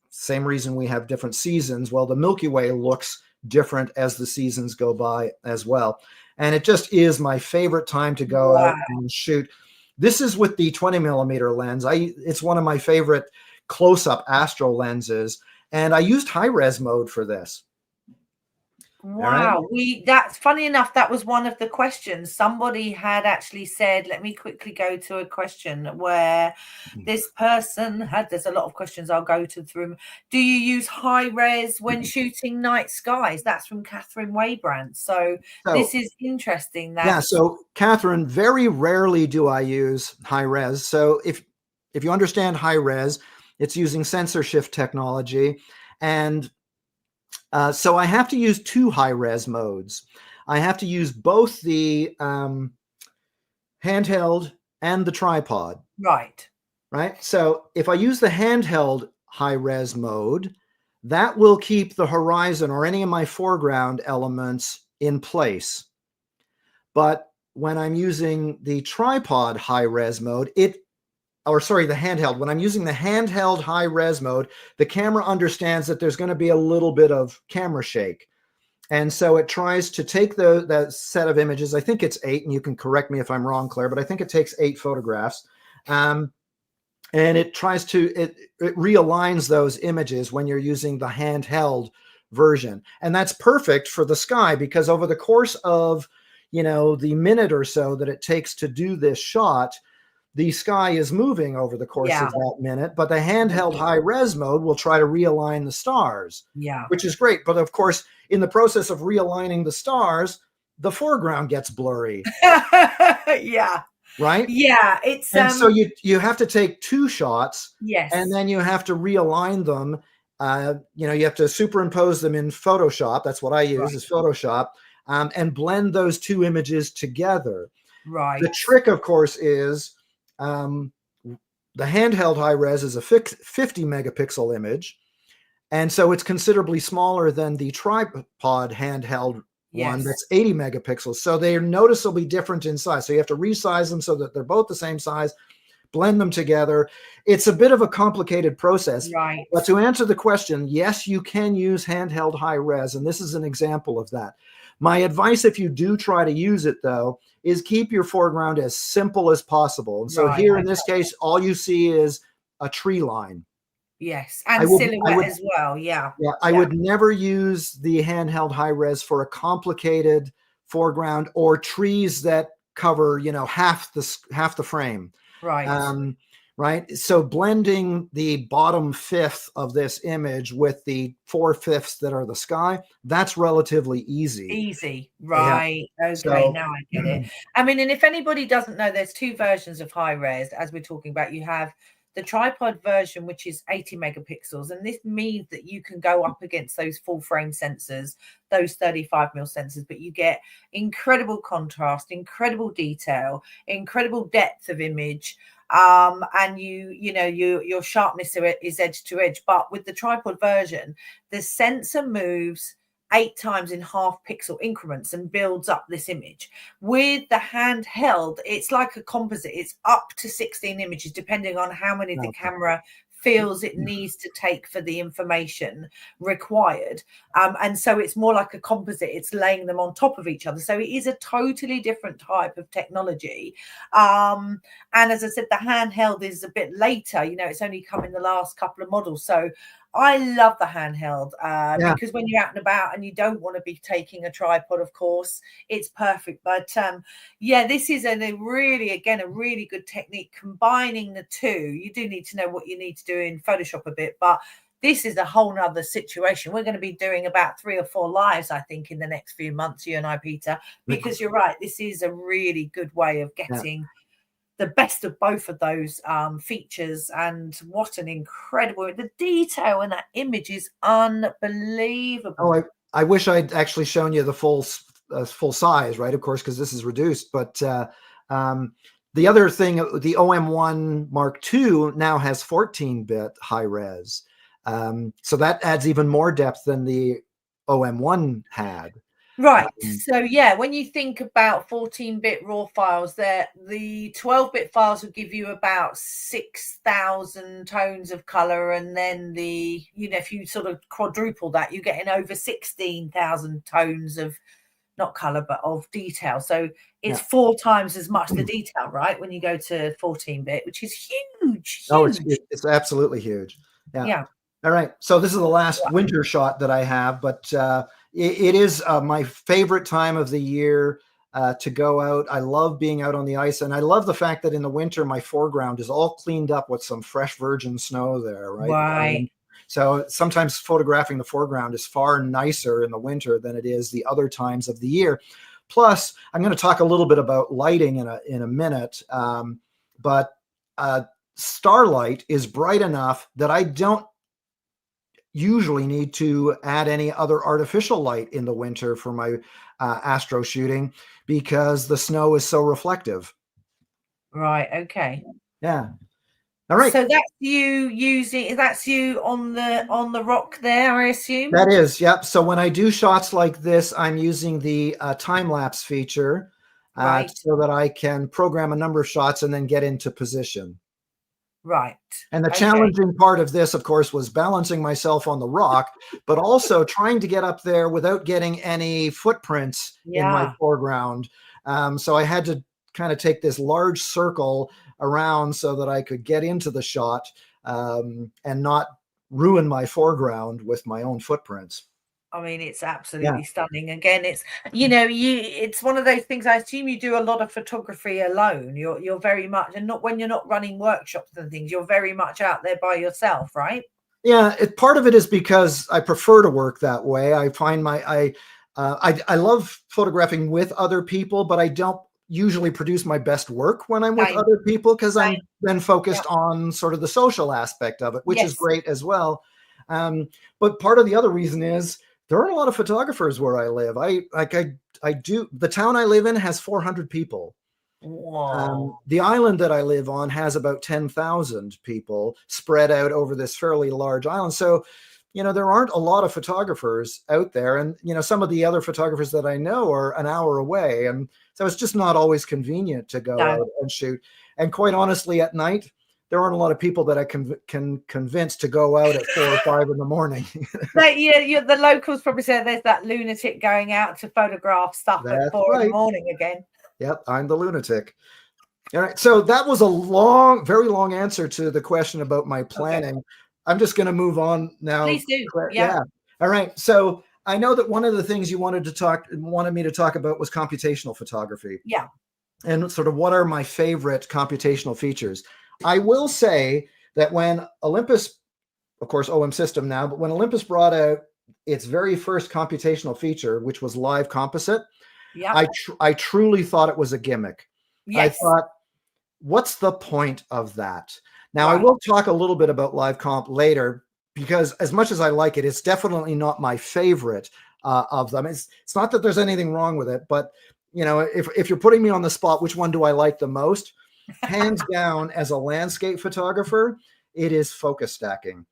Same reason we have different seasons. Well, the Milky Way looks different as the seasons go by as well. And it just is my favorite time to go out and shoot. This is with the 20 millimeter lens. It's one of my favorite close-up astro lenses. And I used high-res mode for this. Wow. That's funny enough. That was one of the questions. Somebody had actually said, let me quickly go to a question where this person there's a lot of questions. I'll go through. Do you use high res when shooting night skies? That's from Catherine Waybrand. So this is interesting. So Catherine, very rarely do I use high res. So if you understand high res, it's using sensor shift technology. And so I have to use 2 high-res modes. I have to use both the handheld and the tripod. Right. So if I use the handheld high-res mode, that will keep the horizon or any of my foreground elements in place. But when I'm using the tripod high-res mode, the handheld. When I'm using the handheld high-res mode, the camera understands that there's going to be a little bit of camera shake. And so it tries to take that set of images. I think it's 8, and you can correct me if I'm wrong, Claire, but I think it takes 8 photographs. And it tries to, it realigns those images when you're using the handheld version. And that's perfect for the sky, because over the course of, the minute or so that it takes to do this shot, the sky is moving over the course of that minute, but the handheld high-res mode will try to realign the stars, which is great. But of course, in the process of realigning the stars, the foreground gets blurry. Right? Yeah. And so you have to take 2 shots, yes, and then you have to realign them you know, you have to superimpose them in Photoshop. That's what I use, is Photoshop, and blend those two images together. Right. The trick, of course, is the handheld high res is a 50 megapixel image. And so it's considerably smaller than the tripod handheld one that's 80 megapixels. So they're noticeably different in size. So you have to resize them so that they're both the same size, blend them together. It's a bit of a complicated process. Right. But to answer the question, yes, you can use handheld high res, and this is an example of that. My advice, if you do try to use it, though, is keep your foreground as simple as possible. And so here in this case, all you see is a tree line. Yes, and silhouette as well. Yeah. Yeah, I would never use the handheld high res for a complicated foreground or trees that cover, you know, half the frame. Right. Right. So blending the bottom fifth of this image with the 4/5 that are the sky, that's relatively easy. Easy. Right. Yeah. Okay. So, now I get it. I mean, and if anybody doesn't know, there's two versions of high res, as we're talking about. You have the tripod version, which is 80 megapixels. And this means that you can go up against those full frame sensors, those 35mm sensors, but you get incredible contrast, incredible detail, incredible depth of image. And your sharpness is edge to edge. But with the tripod version, the sensor moves 8 times in half pixel increments and builds up this image. With the handheld, it's like a composite. It's up to 16 images, depending on how many the camera feels it needs to take for the information required. And so it's more like a composite. It's laying them on top of each other. So it is a totally different type of technology. And as I said, the handheld is a bit later. You know, it's only come in the last couple of models. So I love the handheld because when you're out and about and you don't want to be taking a tripod, of course, it's perfect. But this is a really good technique combining the two. You do need to know what you need to do in Photoshop a bit, but this is a whole nother situation. We're going to be doing about 3 or 4 lives, I think, in the next few months, you and I, Peter, because you're right. This is a really good way of getting the best of both of those features. And what an incredible, the detail in that image is unbelievable. Oh, I wish I'd actually shown you the full size, right? Of course, because this is reduced. But the other thing, the OM1 Mark II now has 14-bit high res. So that adds even more depth than the OM1 had. Right. So yeah, when you think about 14-bit raw files, the 12-bit files will give you about 6,000 tones of color, and then if you sort of quadruple that, you're getting over 16,000 tones of not color but of detail. So it's 4 times as much the detail, right, when you go to 14-bit, which is huge. Oh, it's absolutely huge. Yeah. All right. So this is the last winter shot that I have, but it is my favorite time of the year to go out. I love being out on the ice, and I love the fact that in the winter, my foreground is all cleaned up with some fresh virgin snow there, right? Right. So sometimes photographing the foreground is far nicer in the winter than it is the other times of the year. Plus, I'm going to talk a little bit about lighting in a minute, but starlight is bright enough that I don't usually need to add any other artificial light in the winter for my astro shooting because the snow is so reflective. Right. Okay. Yeah. All right. So that's you on the rock there, I assume? That is, yep. So when I do shots like this, I'm using the time-lapse feature so that I can program a number of shots and then get into position. Right. And the challenging part of this, of course, was balancing myself on the rock, but also trying to get up there without getting any footprints in my foreground. So I had to kind of take this large circle around so that I could get into the shot and not ruin my foreground with my own footprints. I mean, it's absolutely stunning. Again, it's one of those things. I assume you do a lot of photography alone. You're very much, and not when you're not running workshops and things, you're very much out there by yourself, right? Yeah, part of it is because I prefer to work that way. I find I love photographing with other people, but I don't usually produce my best work when I'm with other people because I'm then focused on sort of the social aspect of it, which is great as well. But part of the other reason is there aren't a lot of photographers where I live. I do. The town I live in has 400 people. The island that I live on has about 10,000 people spread out over this fairly large island. So, there aren't a lot of photographers out there. And, some of the other photographers that I know are an hour away. And so it's just not always convenient to go out and shoot. And quite honestly, at night, there aren't a lot of people that I can convince to go out at 4 or 5 in the morning. The locals probably say there's that lunatic going out to photograph stuff at 4 in the morning again. Yep, I'm the lunatic. All right, so that was a very long answer to the question about my planning. Okay. I'm just going to move on now. Please do. Yeah. All right. So I know that one of the things you wanted me to talk about was computational photography. Yeah. And sort of what are my favorite computational features. I will say that when Olympus, of course, OM System now, but when Olympus brought out its very first computational feature, which was live composite, I truly thought it was a gimmick. Yes. I thought, what's the point of that? Now, I will talk a little bit about live comp later, because as much as I like it, it's definitely not my favorite of them. It's not that there's anything wrong with it, but if you're putting me on the spot, which one do I like the most? Hands down, as a landscape photographer, it is focus stacking.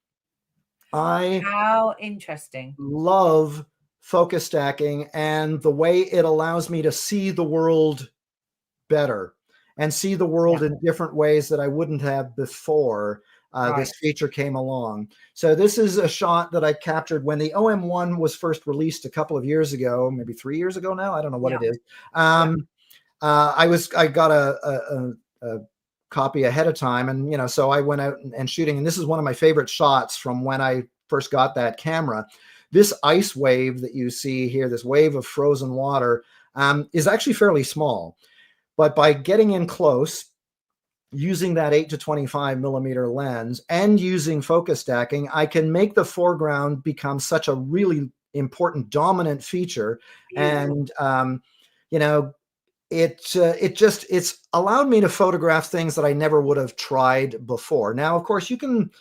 How interesting. Love focus stacking and the way it allows me to see the world better and see the world in different ways that I wouldn't have before this feature came along. So this is a shot that I captured when the OM1 was first released a couple of years ago, maybe 3 years ago now. I don't know what it is. I got a copy ahead of time, and so I went out and shooting, and this is one of my favorite shots from when I first got that camera. This ice wave that you see here, this wave of frozen water, is actually fairly small. But by getting in close, using that 8 to 25 millimeter lens and using focus stacking, I can make the foreground become such a really important dominant feature. And, it's allowed me to photograph things that I never would have tried before. Now, of course, you can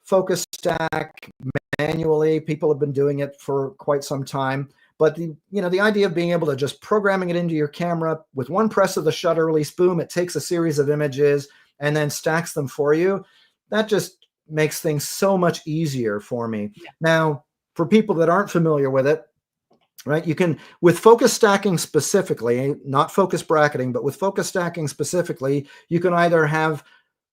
focus stack manually. People have been doing it for quite some time. But the idea of being able to just programming it into your camera with one press of the shutter release, boom, it takes a series of images and then stacks them for you. That just makes things so much easier for me. Yeah. Now, for people that aren't familiar with it, right, you can, with focus stacking specifically, not focus bracketing, but with focus stacking specifically, you can either have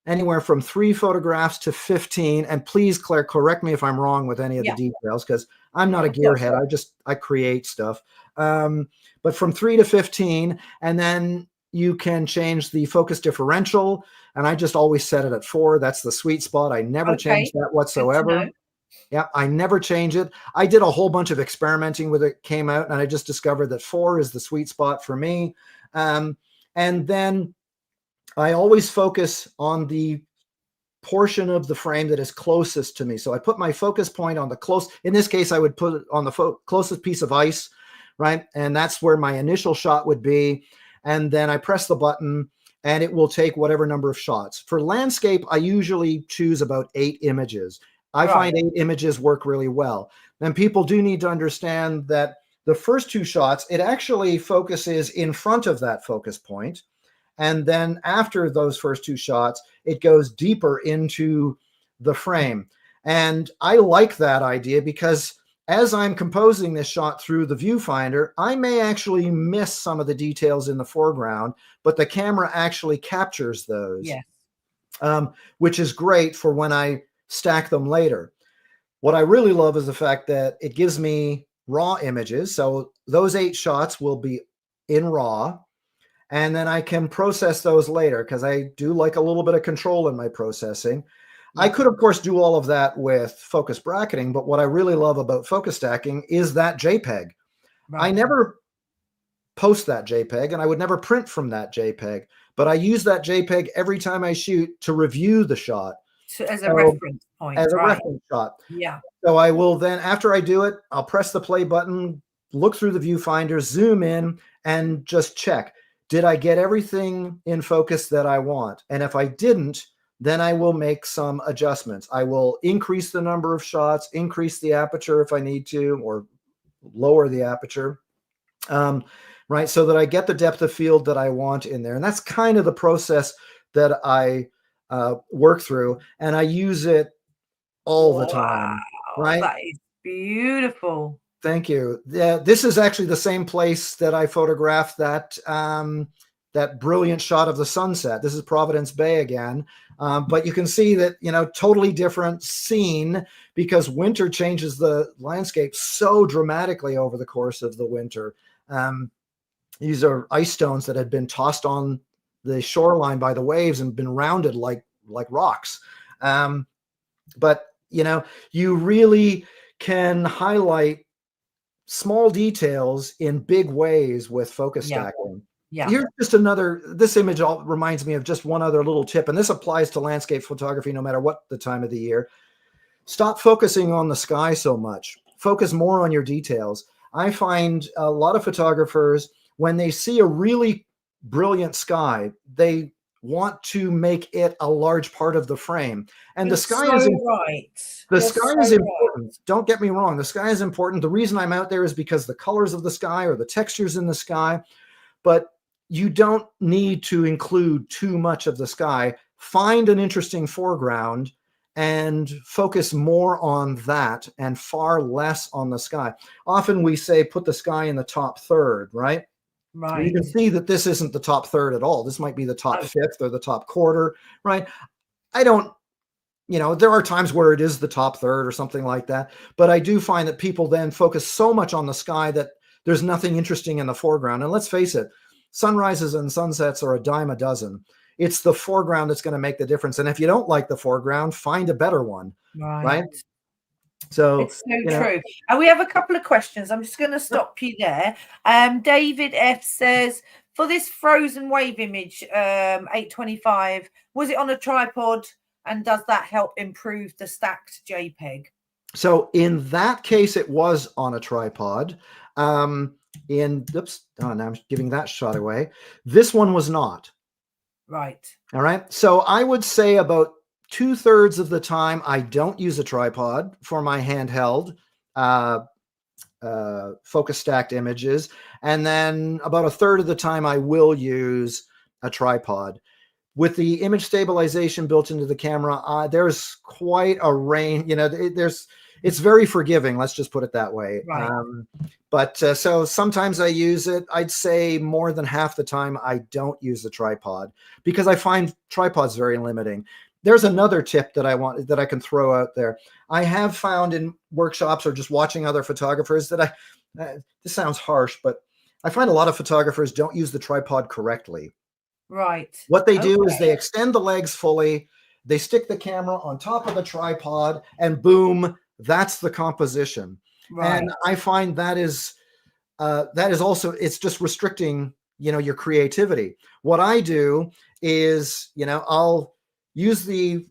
anywhere from 3 photographs to 15. And please, Claire, correct me if I'm wrong with any of the details, because I'm not a gearhead. I create stuff. But from 3 to 15, and then you can change the focus differential. And I just always set it at 4. That's the sweet spot. I never change that whatsoever. Yeah, I never change it. I did a whole bunch of experimenting with it, came out, and I just discovered that 4 is the sweet spot for me. And then I always focus on the portion of the frame that is closest to me. So I put my focus point on the in this case, I would put it on the closest piece of ice, right? And that's where my initial shot would be. And then I press the button and it will take whatever number of shots. For landscape, I usually choose about 8 images. I find 8 images work really well. And people do need to understand that the first 2 shots, it actually focuses in front of that focus point. And then after those first 2 shots, it goes deeper into the frame. And I like that idea because as I'm composing this shot through the viewfinder, I may actually miss some of the details in the foreground, but the camera actually captures those, which is great for when I stack them later. What I really love is the fact that it gives me raw images. So those 8 shots will be in RAW. And then I can process those later because I do like a little bit of control in my processing. I could, of course, do all of that with focus bracketing, but what I really love about focus stacking is that JPEG. I never post that JPEG, and I would never print from that JPEG, but I use that JPEG every time I shoot to review the shot. So as a reference point. As a reference shot. Yeah. So I will then, after I do it, I'll press the play button, look through the viewfinder, zoom in, and just check. Did I get everything in focus that I want? And if I didn't, then I will make some adjustments. I will increase the number of shots, increase the aperture if I need to, or lower the aperture, right? So that I get the depth of field that I want in there. And that's kind of the process that I work through, and I use it all the time, right? That is beautiful. Thank you. Yeah, this is actually the same place that I photographed that that brilliant shot of the sunset. This is Providence Bay again, but you can see that, you know, totally different scene because winter changes the landscape so dramatically over the course of the winter. These are ice stones that had been tossed on the shoreline by the waves and been rounded like rocks. But you know, you really can highlight small details in big ways with focus stacking. Yeah. Here's just another, this image reminds me of just one other little tip, and this applies to landscape photography no matter what the time of the year. Stop focusing on the sky so much. Focus more on your details. I find a lot of photographers, when they see a really brilliant sky, they want to make it a large part of the frame. And the sky is right. The sky is important. Don't get me wrong. The sky is important. The reason I'm out there is because the colors of the sky or the textures in the sky, but you don't need to include too much of the sky. Find an interesting foreground and focus more on that and far less on the sky. Often we say put the sky in the top third, right? Right. You can see that this isn't the top third at all. This might be the top fifth or the top quarter, right? I don't, you know, there are times where it is the top third or something like that, but I do find that people then focus so much on the sky that there's nothing interesting in the foreground. And let's face it, sunrises and sunsets are a dime a dozen. It's the foreground that's going to make the difference. And if you don't like the foreground, find a better one, right? So it's so true. And we have a couple of questions. I'm just going to stop you there. David F says, for this frozen wave image, 825, was it on a tripod? And does that help improve the stacked JPEG? So in that case, it was on a tripod. Now I'm giving that shot away. This one was not. Right. All right. So I would say about 2/3 of the time, I don't use a tripod for my handheld focus stacked images. And then about 1/3 of the time, I will use a tripod. With the image stabilization built into the camera, there's quite a range, you know, it's very forgiving. Let's just put it that way. Right. So sometimes I use it. I'd say more than half the time I don't use the tripod because I find tripods very limiting. There's another tip that I can throw out there. I have found in workshops or just watching other photographers that this sounds harsh, but I find a lot of photographers don't use the tripod correctly. Right. What they do is they extend the legs fully, they stick the camera on top of the tripod, and boom, that's the composition. Right. And I find that is also, it's just restricting, you know, your creativity. What I do is, you know, I'll use the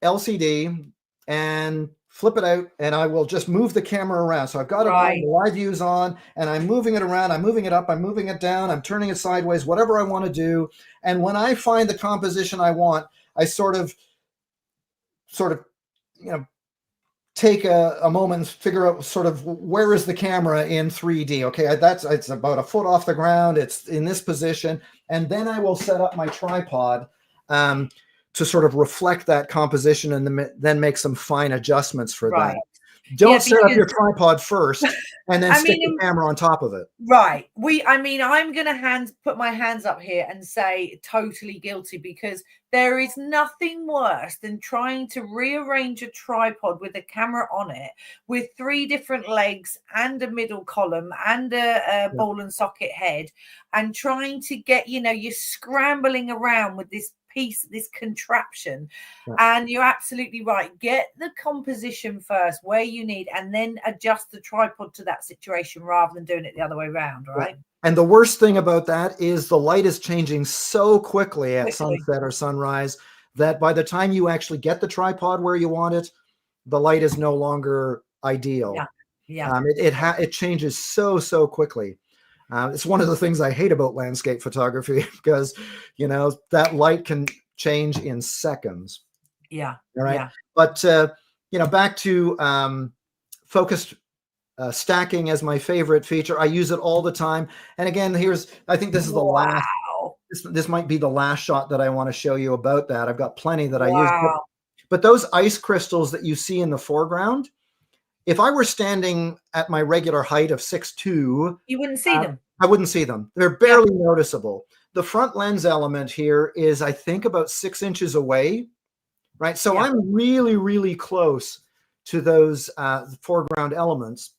LCD and flip it out, and I will just move the camera around. So I've got it on, the live view's on, and I'm moving it around, I'm moving it up, I'm moving it down, I'm turning it sideways, whatever I want to do. And when I find the composition I want, I sort of, you know, take a moment and figure out sort of where is the camera in 3D. Okay, it's about a foot off the ground, it's in this position, and then I will set up my tripod to sort of reflect that composition and then make some fine adjustments for that. Don't set up your tripod first and then stick the camera on top of it. Right. I'm going to put my hands up here and say totally guilty, because there is nothing worse than trying to rearrange a tripod with a camera on it with 3 different legs and a middle column and a ball and socket head, and trying to get, you know, you're scrambling around with this contraption. And you're absolutely right. Get the composition first where you need, and then adjust the tripod to that situation rather than doing it the other way around, right? And the worst thing about that is the light is changing so quickly at sunset or sunrise that by the time you actually get the tripod where you want it, the light is no longer ideal. It changes so quickly. It's one of the things I hate about landscape photography because, you know, that light can change in seconds. Yeah. All right. Yeah. But, back to focused stacking as my favorite feature. I use it all the time. And again, I think this is the last, Wow. this might be the last shot that I want to show you about that. I've got plenty that I use. Wow. But those ice crystals that you see in the foreground, if I were standing at my regular height of 6'2", You wouldn't see them. I wouldn't see them. They're barely noticeable. The front lens element here is, I think, about 6 inches away, right? So I'm really, really close to those foreground elements.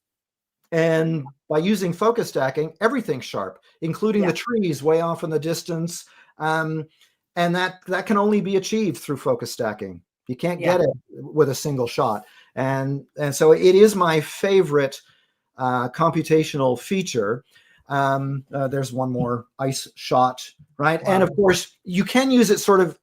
And by using focus stacking, everything's sharp, including the trees way off in the distance. And that can only be achieved through focus stacking. You can't get it with a single shot. And so it is my favorite computational feature. There's one more ice shot, right? Wow. And of course, you can use it sort of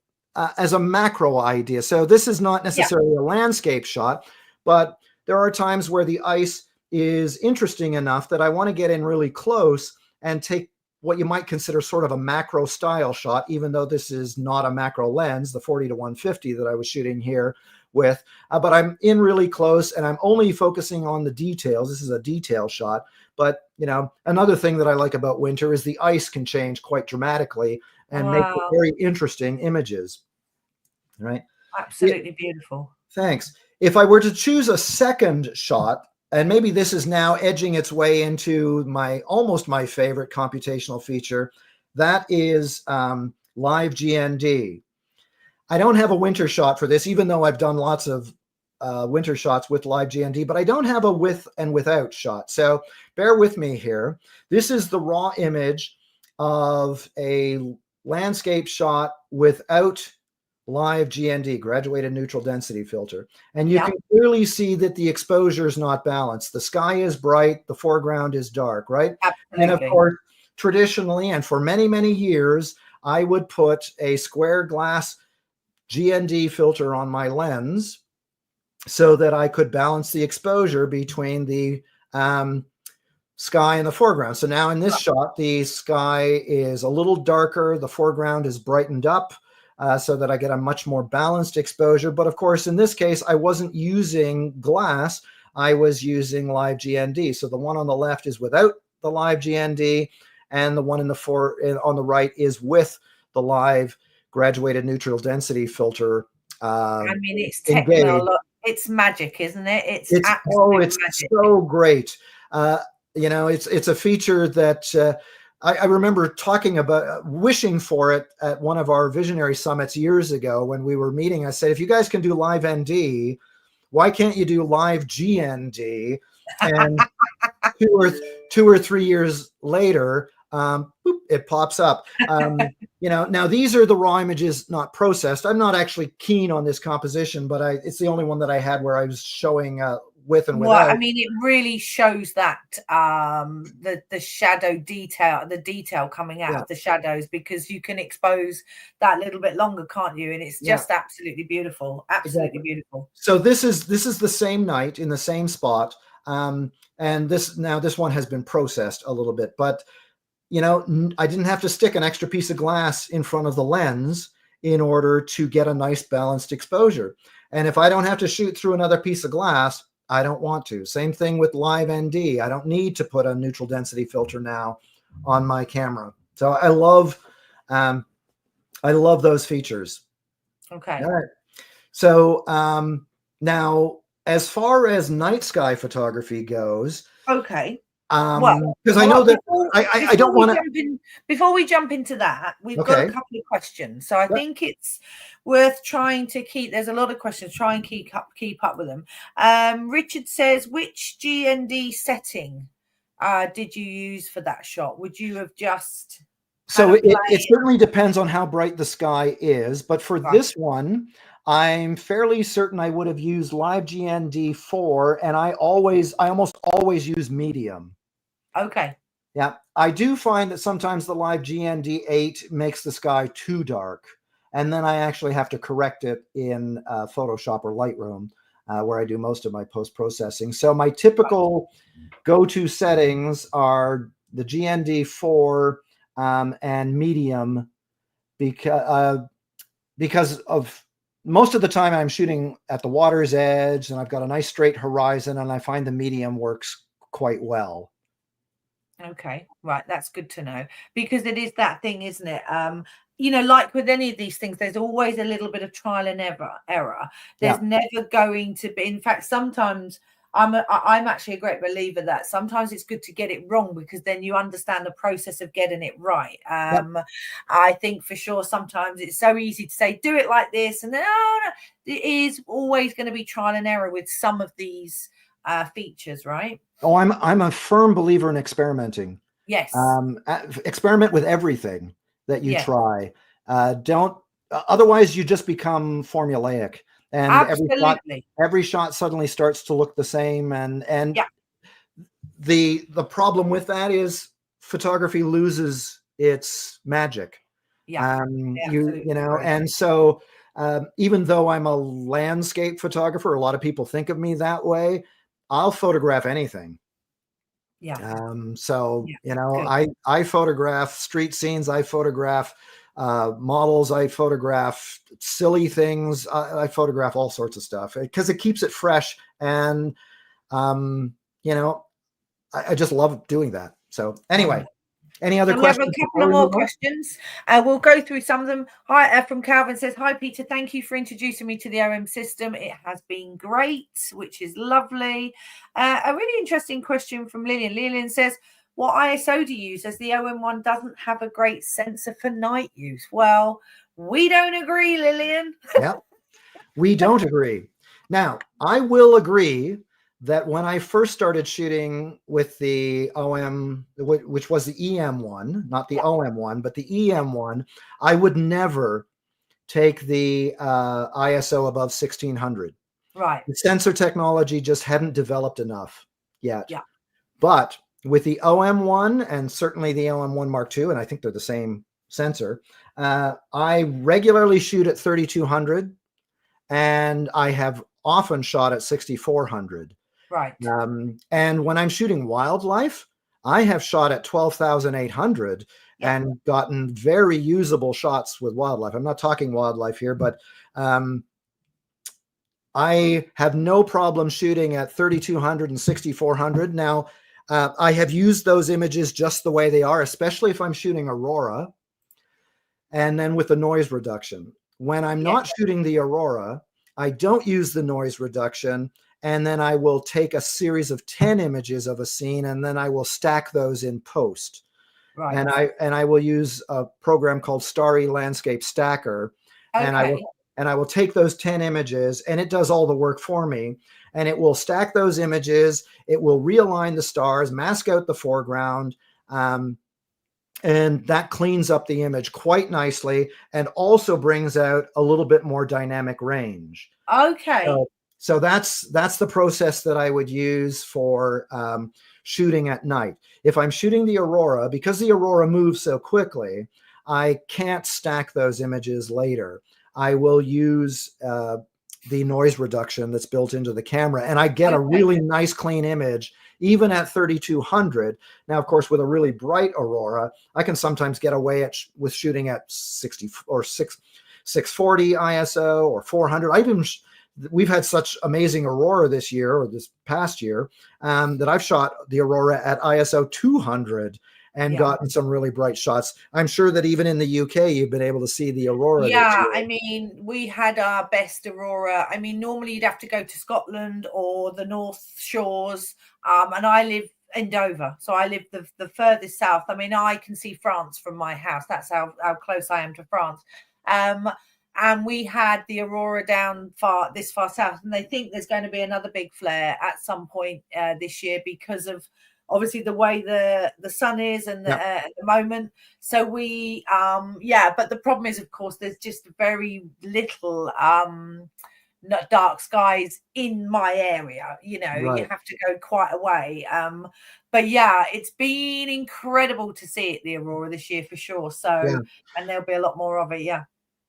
as a macro idea. So this is not necessarily a landscape shot, but there are times where the ice is interesting enough that I want to get in really close and take what you might consider sort of a macro style shot, even though this is not a macro lens, the 40 to 150 that I was shooting here with, but I'm in really close and I'm only focusing on the details. This is a detail shot, but another thing that I like about winter is the ice can change quite dramatically and make it very interesting images, right? Absolutely beautiful. Thanks. If I were to choose a second shot, and maybe this is now edging its way into almost my favorite computational feature, that is live GND. I don't have a winter shot for this, even though I've done lots of winter shots with live GND, but I don't have a with and without shot. So bear with me here. This is the raw image of a landscape shot without live GND, graduated neutral density filter. And you can clearly see that the exposure is not balanced. The sky is bright, the foreground is dark, right? Absolutely. And of course, traditionally, and for many, many years, I would put a square glass GND filter on my lens so that I could balance the exposure between the sky and the foreground. So now in this shot, the sky is a little darker, the foreground is brightened up, so that I get a much more balanced exposure. But of course, in this case, I wasn't using glass. I was using live GND. So the one on the left is without the live GND, and the one on the right is with the live graduated neutral density filter. I mean, it's techno. It's magic, isn't it? It's magic. So great. It's a feature that I remember talking about, wishing for it at one of our visionary summits years ago when we were meeting. I said, if you guys can do live ND, why can't you do live GND? And 2 or 3 years later, it pops up. Now these are the raw images, not processed. I'm not actually keen on this composition, but it's the only one that I had where I was showing with and without. I mean, it really shows that the shadow detail, the detail coming out of the shadows, because you can expose that little bit longer, can't you? And it's just absolutely beautiful, absolutely beautiful. So this is the same night in the same spot, and this one has been processed a little bit, but I didn't have to stick an extra piece of glass in front of the lens in order to get a nice balanced exposure. And if I don't have to shoot through another piece of glass, I don't want to. Same thing with live ND. I don't need to put a neutral density filter now on my camera. So I love those features. Okay. All right. So now, as far as night sky photography goes, okay. Because I know that I don't want to. Before we jump into that, we've got a couple of questions. So I think it's worth trying to keep. There's a lot of questions. Try and keep up with them. Richard says, which GND setting did you use for that shot? Would you have just? So it certainly depends on how bright the sky is, but for this one, I'm fairly certain I would have used live GND 4, and I almost always use medium. Okay. Yeah, I do find that sometimes the live GND 8 makes the sky too dark, and then I actually have to correct it in Photoshop or Lightroom, where I do most of my post-processing. So my typical go-to settings are the GND 4 and medium, because of most of the time I'm shooting at the water's edge and I've got a nice straight horizon, and I find the medium works quite well. Okay, right. That's good to know, because it is that thing, isn't it? You know, like with any of these things, there's always a little bit of trial and error. There's never going to be. In fact, sometimes I'm actually a great believer that sometimes it's good to get it wrong, because then you understand the process of getting it right. I think for sure sometimes it's so easy to say do it like this, and then no, it is always going to be trial and error with some of these features, right? Oh, I'm a firm believer in experimenting. Yes. Experiment with everything that you Yes. try. Don't otherwise you just become formulaic, and Absolutely. every shot suddenly starts to look the same. And Yeah. the problem with that is photography loses its magic. Yeah. You know, and so even though I'm a landscape photographer, a lot of people think of me that way. I'll photograph anything. Yeah. So, Yeah. you know, Good. I photograph street scenes, I photograph models, I photograph silly things, I photograph all sorts of stuff because it keeps it fresh. And, you know, I just love doing that. So anyway, any other So we have a questions couple before of we more move on? questions. We'll go through some of them. Hi, from Calvin says, hi, Peter. Thank you for introducing me to the OM system. It has been great, which is lovely. A really interesting question from Lillian. Lillian says, what ISO do you use, as the OM1 doesn't have a great sensor for night use? Well, we don't agree, Lillian. Yeah, we don't agree. Now, I will agree that when I first started shooting with the OM, which was the EM one, not the OM one, but the EM one, I would never take the ISO above 1600. Right. The sensor technology just hadn't developed enough yet. Yeah. But with the OM1 and certainly the OM1 Mark II, and I think they're the same sensor, I regularly shoot at 3200, and I have often shot at 6400. Right. And when I'm shooting wildlife, I have shot at 12,800 and gotten very usable shots with wildlife. I'm not talking wildlife here, but I have no problem shooting at 3200 and 6400. Now, I have used those images just the way they are, especially if I'm shooting aurora, and then with the noise reduction. When I'm not shooting the aurora, I don't use the noise reduction, and then I will take a series of 10 images of a scene, and then I will stack those in post. Right. And I will use a program called Starry Landscape Stacker, and I will take those 10 images, and it does all the work for me, and it will stack those images. It will realign the stars, mask out the foreground, and that cleans up the image quite nicely and also brings out a little bit more dynamic range. Okay. So that's the process that I would use for shooting at night. If I'm shooting the aurora, because the aurora moves so quickly, I can't stack those images later. I will use the noise reduction that's built into the camera, and I get a really nice clean image even at 3200. Now, of course, with a really bright aurora, I can sometimes get away with shooting at 60 or 640 ISO or 400. We've had such amazing aurora this year, or this past year, that I've shot the aurora at ISO 200 and gotten some really bright shots. I'm sure that even in the UK, you've been able to see the aurora. Yeah, I mean, we had our best aurora. I mean, normally you'd have to go to Scotland or the North Shores, and I live in Dover, so I live the furthest south. I mean, I can see France from my house. That's how close I am to France. And we had the aurora down this far south, and they think there's going to be another big flare at some point this year because of obviously the way the sun is and at the moment. So we but the problem is, of course, there's just very little dark skies in my area. You know, you have to go quite a way. But yeah, it's been incredible to see it, the aurora, this year for sure. So and there'll be a lot more of it.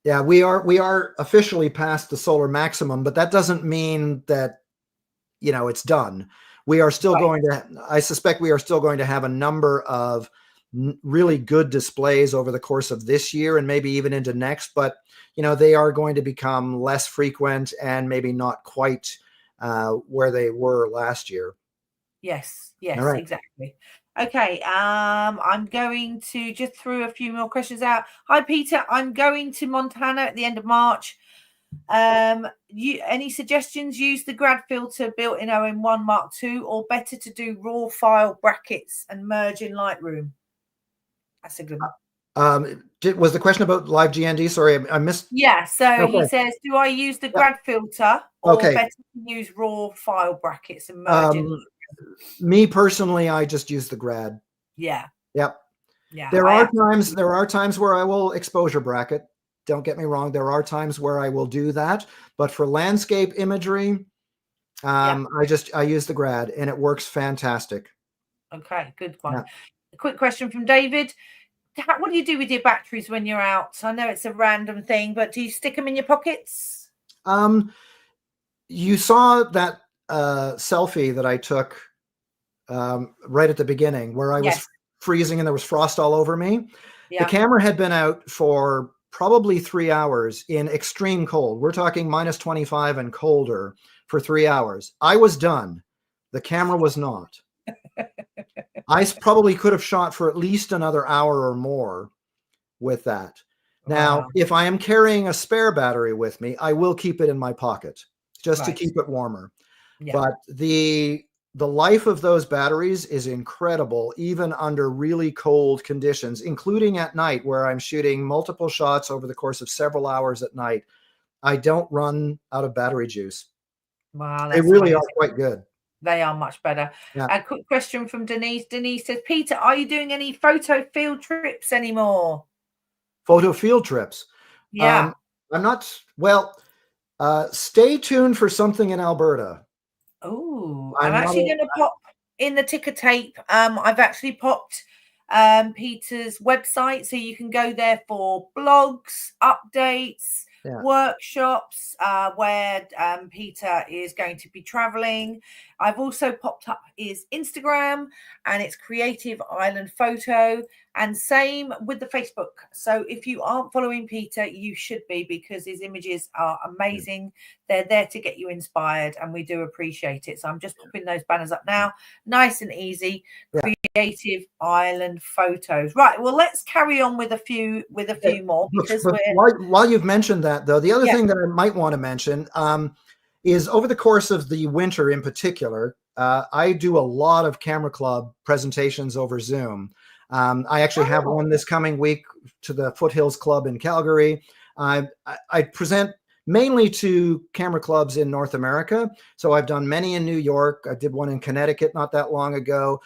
Yeah, we are officially past the solar maximum, but that doesn't mean that, you know, it's done. We are still going to, I suspect we are still going to have a number of really good displays over the course of this year and maybe even into next, but they are going to become less frequent and maybe not quite where they were last year. Yes, All right. exactly. Okay, I'm going to just throw a few more questions out. Hi, Peter. I'm going to Montana at the end of March. Any suggestions? Use the grad filter built in OM1 Mark II, or better to do raw file brackets and merge in Lightroom? That's a good one. Was the question about live GND? Sorry, I missed. Yeah, so Okay. he says, do I use the grad filter, or better to use raw file brackets and merge in? Me personally, I just use the grad. Yeah. Yep. Yeah. There are times where I will exposure bracket. Don't get me wrong. There are times where I will do that, but for landscape imagery, I use the grad and it works fantastic. Okay, good one. Yeah. A quick question from David. What do you do with your batteries when you're out? I know it's a random thing, but do you stick them in your pockets? You saw that selfie that I took right at the beginning where I was freezing and there was frost all over me. Yeah. The camera had been out for probably 3 hours in extreme cold. We're talking minus 25 and colder for 3 hours. I was done. The camera was not. I probably could have shot for at least another hour or more with that. Now, if I am carrying a spare battery with me, I will keep it in my pocket just to keep it warmer. Yeah. But the life of those batteries is incredible, even under really cold conditions, including at night where I'm shooting multiple shots over the course of several hours at night. I don't run out of battery juice. Wow, they really are quite good. They are much better. Yeah. A quick question from Denise. Denise says, Peter, are you doing any photo field trips anymore? Photo field trips? Yeah. I'm not. Well, stay tuned for something in Alberta. Oh, I'm actually going to pop in the ticker tape. I've actually popped Peter's website, so you can go there for blogs, updates, workshops, where Peter is going to be traveling. I've also popped up his Instagram, and it's Creative Island Photo, and same with the Facebook. So if you aren't following Peter, you should be, because his images are amazing. They're there to get you inspired, and we do appreciate it. So I'm just popping those banners up now. Nice and easy. Creative Island Photos. Right. Well, let's carry on with a few more, because while you've mentioned that, though, the other thing that I might want to mention is over the course of the winter in particular, I do a lot of Camera Club presentations over Zoom. I actually have one this coming week to the Foothills Club in Calgary. I present mainly to camera clubs in North America. So I've done many in New York. I did one in Connecticut not that long ago,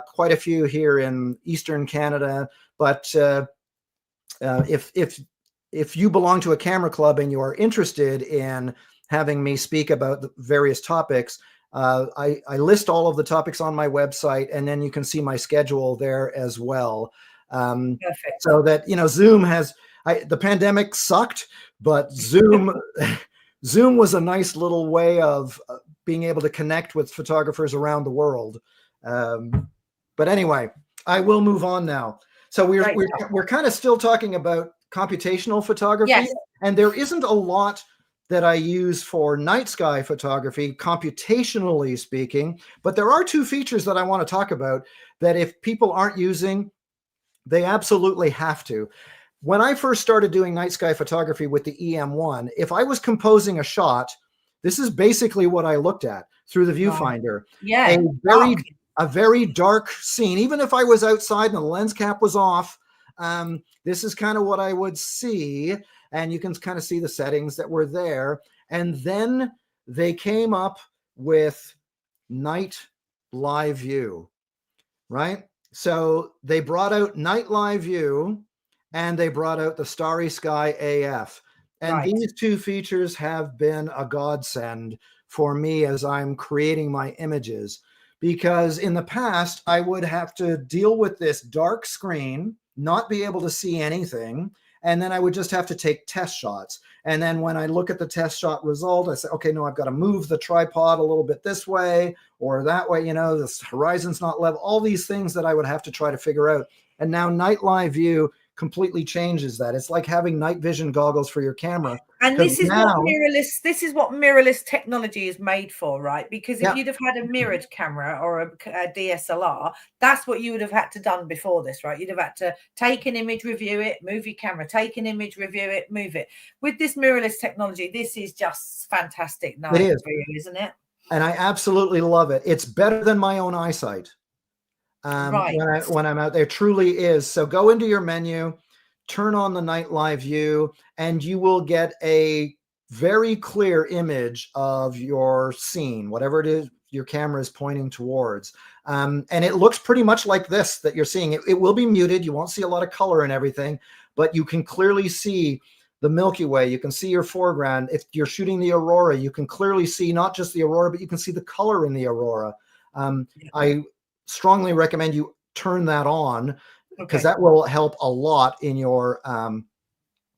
quite a few here in Eastern Canada. But if you belong to a camera club and you are interested in having me speak about the various topics, I list all of the topics on my website, and then you can see my schedule there as well. Perfect. So that, Zoom has, the pandemic sucked, but Zoom was a nice little way of being able to connect with photographers around the world. But anyway, I will move on now. So we're kind of still talking about computational photography, and there isn't a lot that I use for night sky photography, computationally speaking, but there are two features that I want to talk about that if people aren't using, they absolutely have to. When I first started doing night sky photography with the EM1, if I was composing a shot, this is basically what I looked at through the viewfinder. Yeah. A very dark scene. Even if I was outside and the lens cap was off, this is kind of what I would see. And you can kind of see the settings that were there. And then they came up with night live view, right? So they brought out night live view, and they brought out the Starry Sky AF. And these two features have been a godsend for me as I'm creating my images, because in the past, I would have to deal with this dark screen, not be able to see anything, And then I would just have to take test shots. And then when I look at the test shot result, I say, okay, no, I've got to move the tripod a little bit this way or that way. You know, this horizon's not level, all these things that I would have to try to figure out. And now Night Live View completely changes that. It's like having night vision goggles for your camera. And this is what mirrorless technology is made for, right? Because if you'd have had a mirrored camera or a DSLR, that's what you would have had to done before this, right? You'd have had to take an image, review it, move your camera, take an image, review it, move it. With this mirrorless technology, this is just fantastic night for you, isn't it? And I absolutely love it. It's better than my own eyesight. When I'm out there, truly is. So go into your menu, turn on the Night Live View, and you will get a very clear image of your scene, whatever it is your camera is pointing towards. And it looks pretty much like this that you're seeing. It will be muted. You won't see a lot of color and everything, but you can clearly see the Milky Way. You can see your foreground. If you're shooting the aurora, you can clearly see not just the aurora, but you can see the color in the aurora. I strongly recommend you turn that on because that will help a lot in your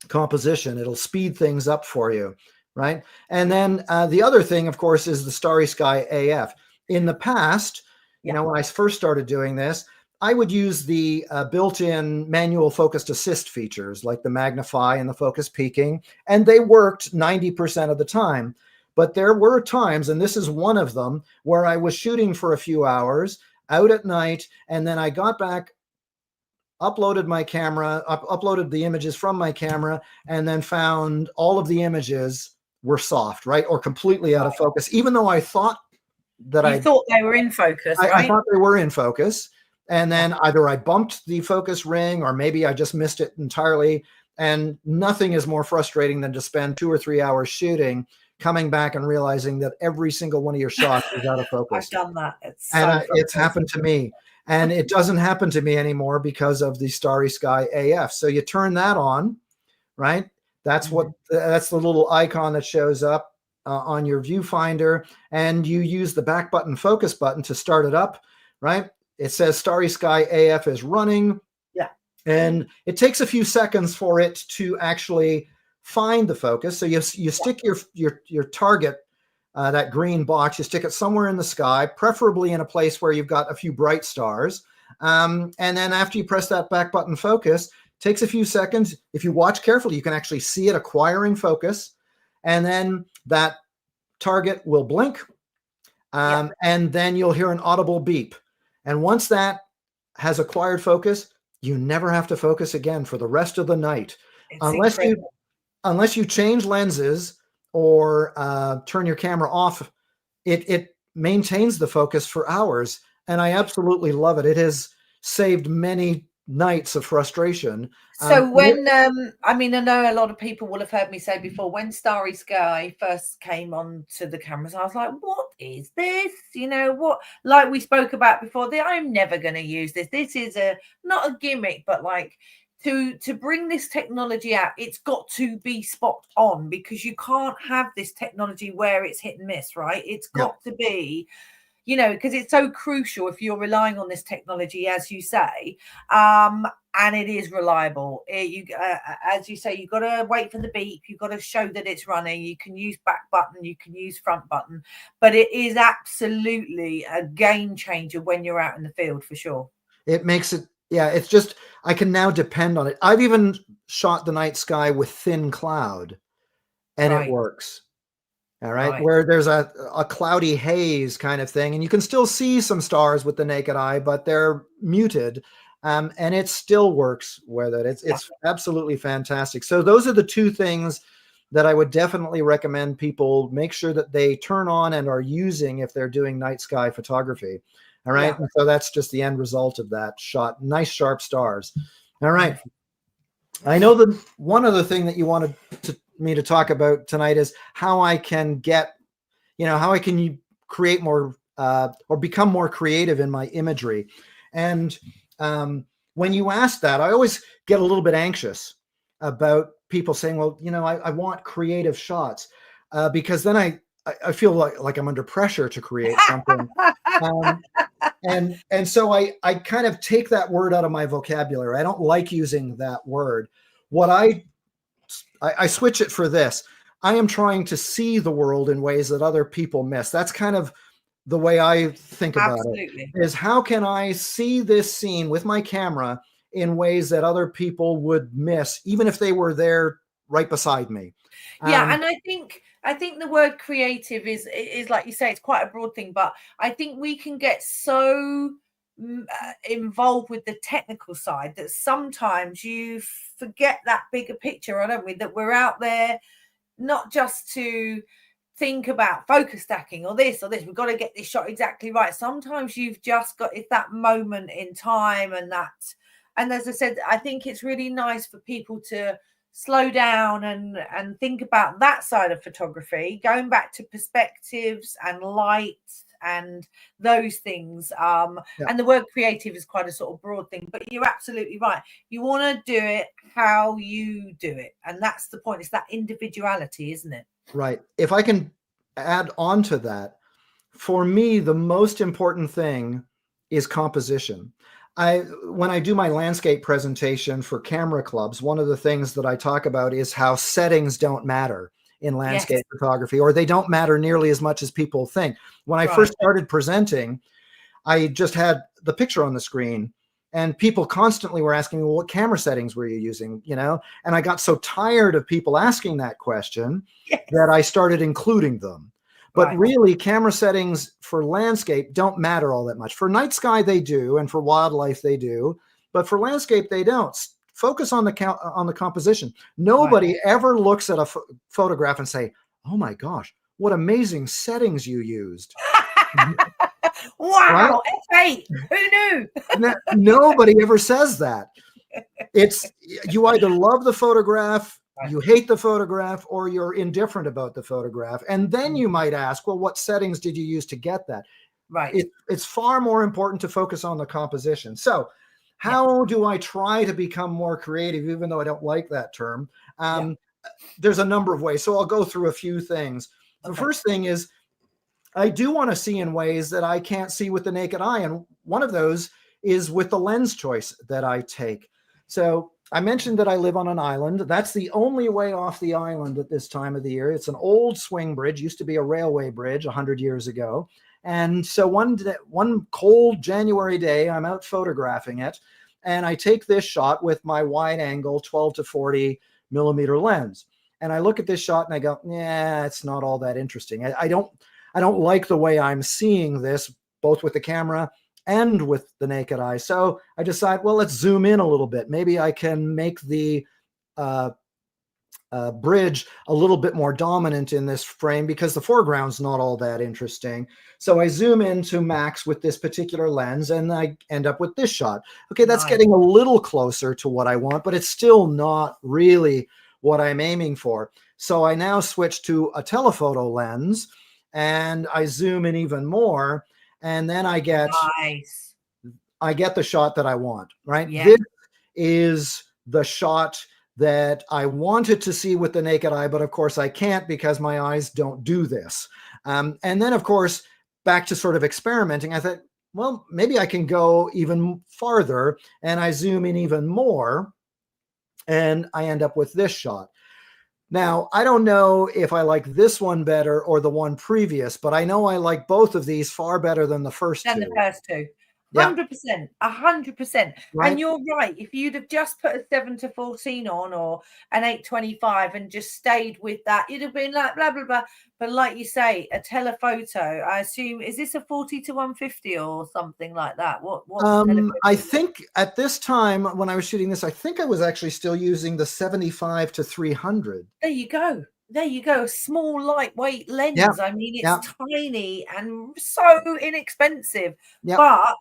composition. It'll speed things up for you, right? And then the other thing, of course, is the Starry Sky AF. In the past, you know, when I first started doing this, I would use the built-in manual focused assist features like the magnify and the focus peaking, and they worked 90% of the time. But there were times, and this is one of them, where I was shooting for a few hours out at night, and then I got back, uploaded my camera, uploaded the images from my camera, and then found all of the images were soft, right? Or completely out of focus, even though I thought that I thought they were in focus, right? I thought they were in focus. And then either I bumped the focus ring or maybe I just missed it entirely. And nothing is more frustrating than to spend 2 or 3 hours shooting, coming back and realizing that every single one of your shots is out of focus. I've done that. It's happened to me. And it doesn't happen to me anymore because of the Starry Sky AF. So you turn that on, right? That's that's the little icon that shows up on your viewfinder, and you use the back button focus button to start it up, right? It says Starry Sky AF is running. Yeah. And it takes a few seconds for it to actually find the focus. So you stick your target, that green box, you stick it somewhere in the sky, preferably in a place where you've got a few bright stars. And then after you press that back button focus, takes a few seconds. If you watch carefully, you can actually see it acquiring focus. And then that target will blink. And then you'll hear an audible beep. And once that has acquired focus, you never have to focus again for the rest of the night. Unless you change lenses or turn your camera off, it maintains the focus for hours. And I absolutely love it. It has saved many nights of frustration. So when I mean, I know a lot of people will have heard me say before, when Starry Sky first came onto the cameras, I was like, what is this? You know, what, like we spoke about before, I'm never going to use this. This is not a gimmick, but like to bring this technology out, it's got to be spot on, because you can't have this technology where it's hit and miss, right? It's got to be, you know, because it's so crucial if you're relying on this technology, as you say, and it is reliable. As you say, you've got to wait for the beep. You've got to show that it's running. You can use back button. You can use front button. But it is absolutely a game changer when you're out in the field, for sure. It makes it, it's just, I can now depend on it. I've even shot the night sky with thin cloud, and it works. All right. Where there's a cloudy haze kind of thing, and you can still see some stars with the naked eye, but they're muted. And it still works with it. It's absolutely fantastic. So those are the two things that I would definitely recommend people make sure that they turn on and are using if they're doing night sky photography. All right. And so that's just the end result of that shot. Nice, sharp stars. All right. I know that one other thing that you wanted me to talk about tonight is how I can get, how I can create more or become more creative in my imagery. And when you ask that, I always get a little bit anxious about people saying, well, I want creative shots because then I feel like I'm under pressure to create something. And so I kind of take that word out of my vocabulary. I don't like using that word. what I switch it for this. I am trying to see the world in ways that other people miss. That's kind of the way I think about Absolutely. it, is how can I see this scene with my camera in ways that other people would miss, even if they were there right beside me. Yeah, and I think the word creative is like you say, it's quite a broad thing, but I think we can get so involved with the technical side that sometimes you forget that bigger picture, don't we? That we're out there not just to think about focus stacking or this. We've got to get this shot exactly right. Sometimes you've just got it's that moment in time, and as I said, I think it's really nice for people to slow down and think about that side of photography, going back to perspectives and light and those things. And the word creative is quite a sort of broad thing, but you're absolutely right. You want to do it how you do it, and that's the point. It's that individuality, isn't it? Right. If I can add on to that, for me, the most important thing is composition. When I do my landscape presentation for camera clubs, one of the things that I talk about is how settings don't matter in landscape photography, or they don't matter nearly as much as people think. When I first started presenting, I just had the picture on the screen, and people constantly were asking me, well, what camera settings were you using? And I got so tired of people asking that question that I started including them. But really, camera settings for landscape don't matter all that much. For night sky, they do, and for wildlife, they do. But for landscape, they don't. Focus on the composition. Nobody ever looks at a photograph and say, "Oh my gosh, what amazing settings you used!" Wow, F8, who knew? Nobody ever says that. It's you either love the photograph, you hate the photograph, or you're indifferent about the photograph. And then you might ask, well, what settings did you use to get that? Right. It's far more important to focus on the composition. So how do I try to become more creative, even though I don't like that term? There's a number of ways. So I'll go through a few things. The first thing is I do want to see in ways that I can't see with the naked eye. And one of those is with the lens choice that I take. So I mentioned that I live on an island. That's the only way off the island at this time of the year. It's an old swing bridge, used to be a railway bridge 100 years ago. And so one cold January day, I'm out photographing it, and I take this shot with my wide angle 12 to 40 millimeter lens. And I look at this shot and I go, yeah, it's not all that interesting. I don't like the way I'm seeing this, both with the camera and with the naked eye. So I decide, well, let's zoom in a little bit. Maybe I can make the bridge a little bit more dominant in this frame because the foreground's not all that interesting. So I zoom into max with this particular lens and I end up with this shot. Okay, that's getting a little closer to what I want, but it's still not really what I'm aiming for. So I now switch to a telephoto lens and I zoom in even more. And then I get the shot that I want, right? Yeah. This is the shot that I wanted to see with the naked eye, but of course I can't because my eyes don't do this. And then of course, back to sort of experimenting, I thought, well, maybe I can go even farther, and I zoom in even more and I end up with this shot. Now, I don't know if I like this one better or the one previous, but I know I like both of these far better than the first two. 100%, 100%. Right. And you're right. If you'd have just put a 7-14 on or an 8-25 and just stayed with that, you'd have been like blah blah blah. But like you say, a telephoto, I assume, is this a 40-150 or something like that? What? I think at this time when I was shooting this, I think I was actually still using the 75-300. There you go. There you go. A small, lightweight lens. Yeah. I mean, it's tiny and so inexpensive. Yeah. But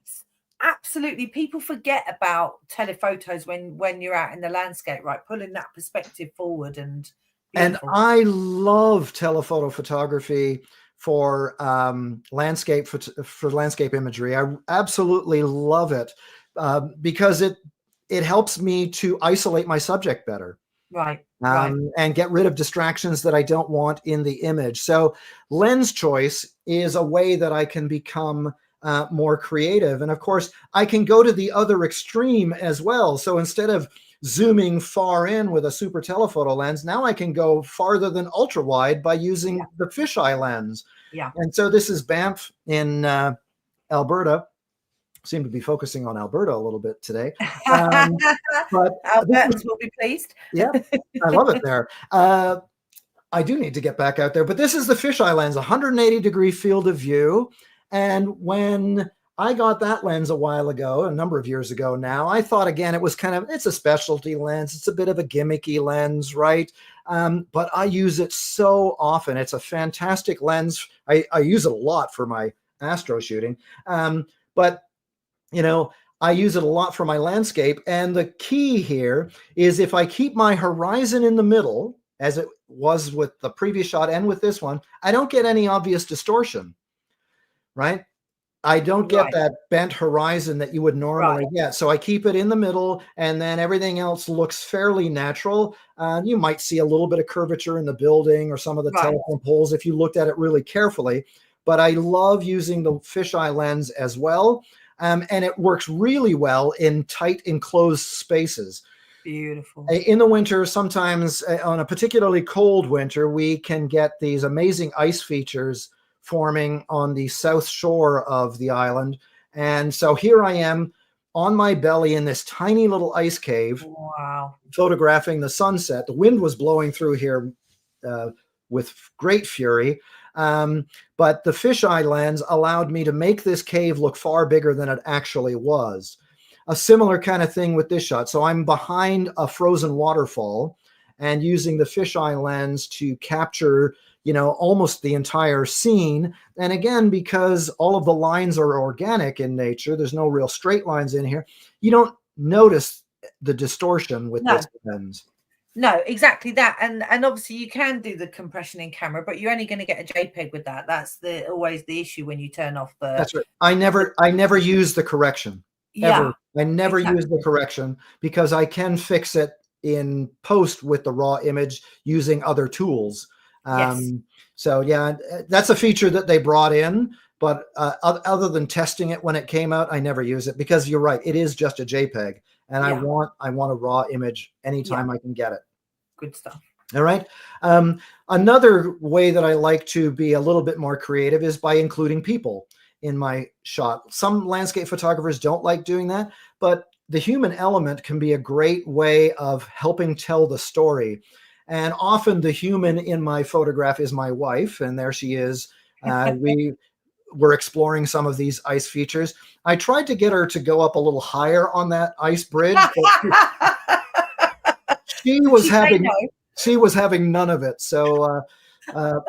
absolutely, people forget about telephotos when you're out in the landscape, right? Pulling that perspective forward and beautiful. And I love telephoto photography for landscape imagery. I absolutely love it because it helps me to isolate my subject better. Right. And get rid of distractions that I don't want in the image. So lens choice is a way that I can become more creative. And of course, I can go to the other extreme as well. So instead of zooming far in with a super telephoto lens, now I can go farther than ultra wide by using the fisheye lens. Yeah. And so this is Banff in Alberta. Seem to be focusing on Alberta a little bit today. But Albertans will be pleased. Yeah, I love it there. I do need to get back out there, but this is the fisheye lens, 180-degree field of view. And when I got that lens a while ago, a number of years ago now, I thought, again, it was it's a specialty lens. It's a bit of a gimmicky lens, right? But I use it so often. It's a fantastic lens. I use it a lot for my astro shooting. But, I use it a lot for my landscape. And the key here is if I keep my horizon in the middle, as it was with the previous shot and with this one, I don't get any obvious distortion, right? I don't get that bent horizon that you would normally get. So I keep it in the middle, and then everything else looks fairly natural. You might see a little bit of curvature in the building or some of the telephone poles if you looked at it really carefully. But I love using the fisheye lens as well. And it works really well in tight enclosed spaces. Beautiful. In the winter, sometimes on a particularly cold winter, we can get these amazing ice features forming on the south shore of the island. And so here I am on my belly in this tiny little ice cave, photographing the sunset. The wind was blowing through here with great fury. But the fisheye lens allowed me to make this cave look far bigger than it actually was. A similar kind of thing with this shot. So I'm behind a frozen waterfall and using the fisheye lens to capture, almost the entire scene. And again, because all of the lines are organic in nature, there's no real straight lines in here, you don't notice the distortion with this lens. No, exactly that. And obviously you can do the compression in camera, but you're only going to get a JPEG with that. That's always the issue when you turn off the... That's right. I never use the correction. Ever. I never use the correction because I can fix it in post with the raw image using other tools. So yeah, that's a feature that they brought in, but other than testing it when it came out, I never use it because you're right. It is just a JPEG and I want a raw image anytime I can get it. Good stuff. All right. Another way that I like to be a little bit more creative is by including people in my shot. Some landscape photographers don't like doing that, but the human element can be a great way of helping tell the story. And often the human in my photograph is my wife, and there she is. We were exploring some of these ice features. I tried to get her to go up a little higher on that ice bridge, but she was having none of it. So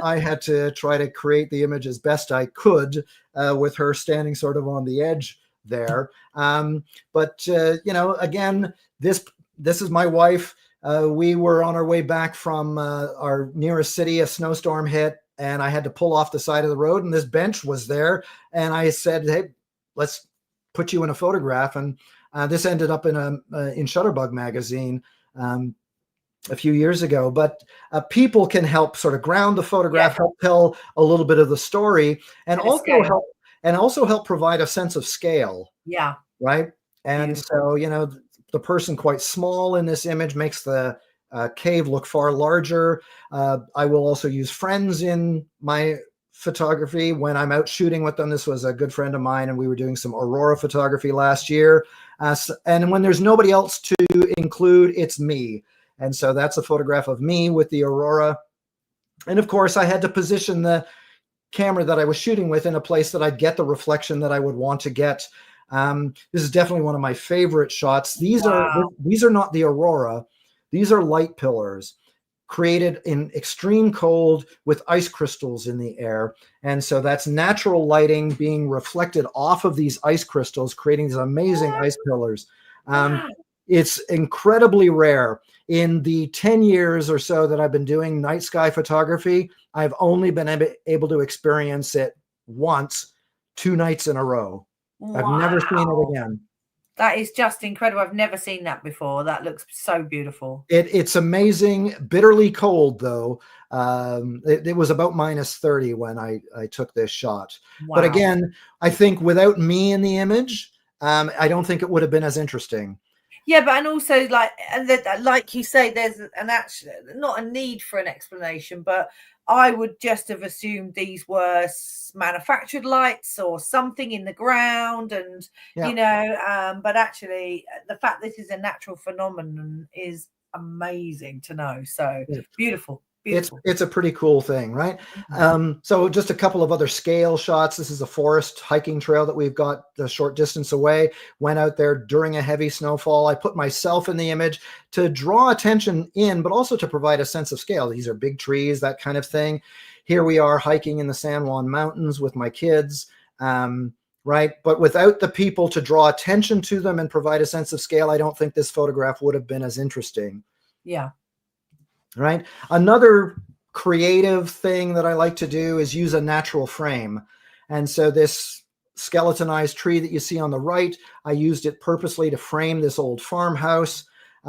I had to try to create the image as best I could with her standing sort of on the edge there. But again, this is my wife. We were on our way back from our nearest city. A snowstorm hit, and I had to pull off the side of the road, and this bench was there. And I said, "Hey, let's put you in a photograph." And this ended up in Shutterbug magazine a few years ago. But people can help sort of ground the photograph, help tell a little bit of the story, and also help provide a sense of scale. Yeah. Right. And so, the person quite small in this image makes the cave look far larger. I will also use friends in my photography when I'm out shooting with them. This was a good friend of mine, and we were doing some aurora photography last year. And when there's nobody else to include, it's me. And so that's a photograph of me with the aurora. And of course, I had to position the camera that I was shooting with in a place that I'd get the reflection that I would want to get. This is definitely one of my favorite shots. These are not the aurora. These are light pillars created in extreme cold with ice crystals in the air. And so that's natural lighting being reflected off of these ice crystals, creating these amazing ice pillars. It's incredibly rare. In the 10 years or so that I've been doing night sky photography, I've only been able to experience it once, 2 nights in a row. Wow. I've never seen it again. That is just incredible. I've never seen that before. That looks so beautiful. It's amazing. Bitterly cold, though. It was about -30 when I took this shot. Wow. But again, I think without me in the image, I don't think it would have been as interesting. Yeah, but and also like you say, there's an actual not a need for an explanation, but I would just have assumed these were manufactured lights or something in the ground, and Yeah. but actually, the fact this is a natural phenomenon is amazing to know. So beautiful. It's a pretty cool thing, right? So just a couple of other scale shots. This is a forest hiking trail that we've got a short distance away. Went out there during a heavy snowfall. I put myself in the image to draw attention in, but also to provide a sense of scale. These are big trees, that kind of thing. Here we are hiking in the San Juan Mountains with my kids, right? But without the people to draw attention to them and provide a sense of scale, I don't think this photograph would have been as interesting. Yeah. Right. Another creative thing that I like to do is use a natural frame. And so this skeletonized tree that you see on the right, I used it purposely to frame this old farmhouse.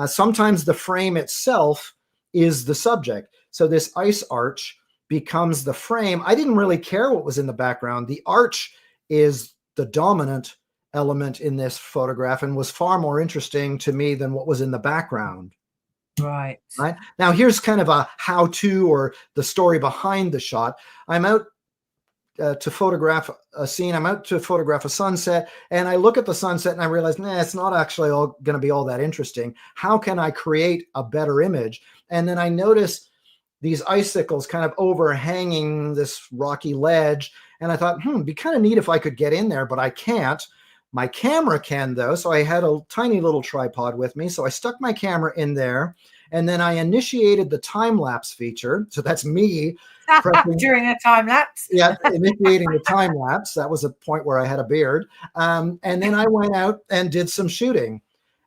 Sometimes the frame itself is the subject. So this ice arch becomes the frame. I didn't really care what was in the background. The arch is the dominant element in this photograph and was far more interesting to me than what was in the background. Right. Now, here's kind of a how-to or the story behind the shot. I'm out to photograph a scene. I'm out to photograph a sunset, and I look at the sunset and I realize, it's not actually all going to be all that interesting. How can I create a better image? And then I notice these icicles kind of overhanging this rocky ledge, and I thought, it'd be kind of neat if I could get in there, but I can't. My camera can, though, so I had a tiny little tripod with me. So I stuck my camera in there, and then I initiated the time-lapse feature. So that's me during a time lapse. Yeah, initiating the time lapse. That was a point where I had a beard. And then I went out and did some shooting.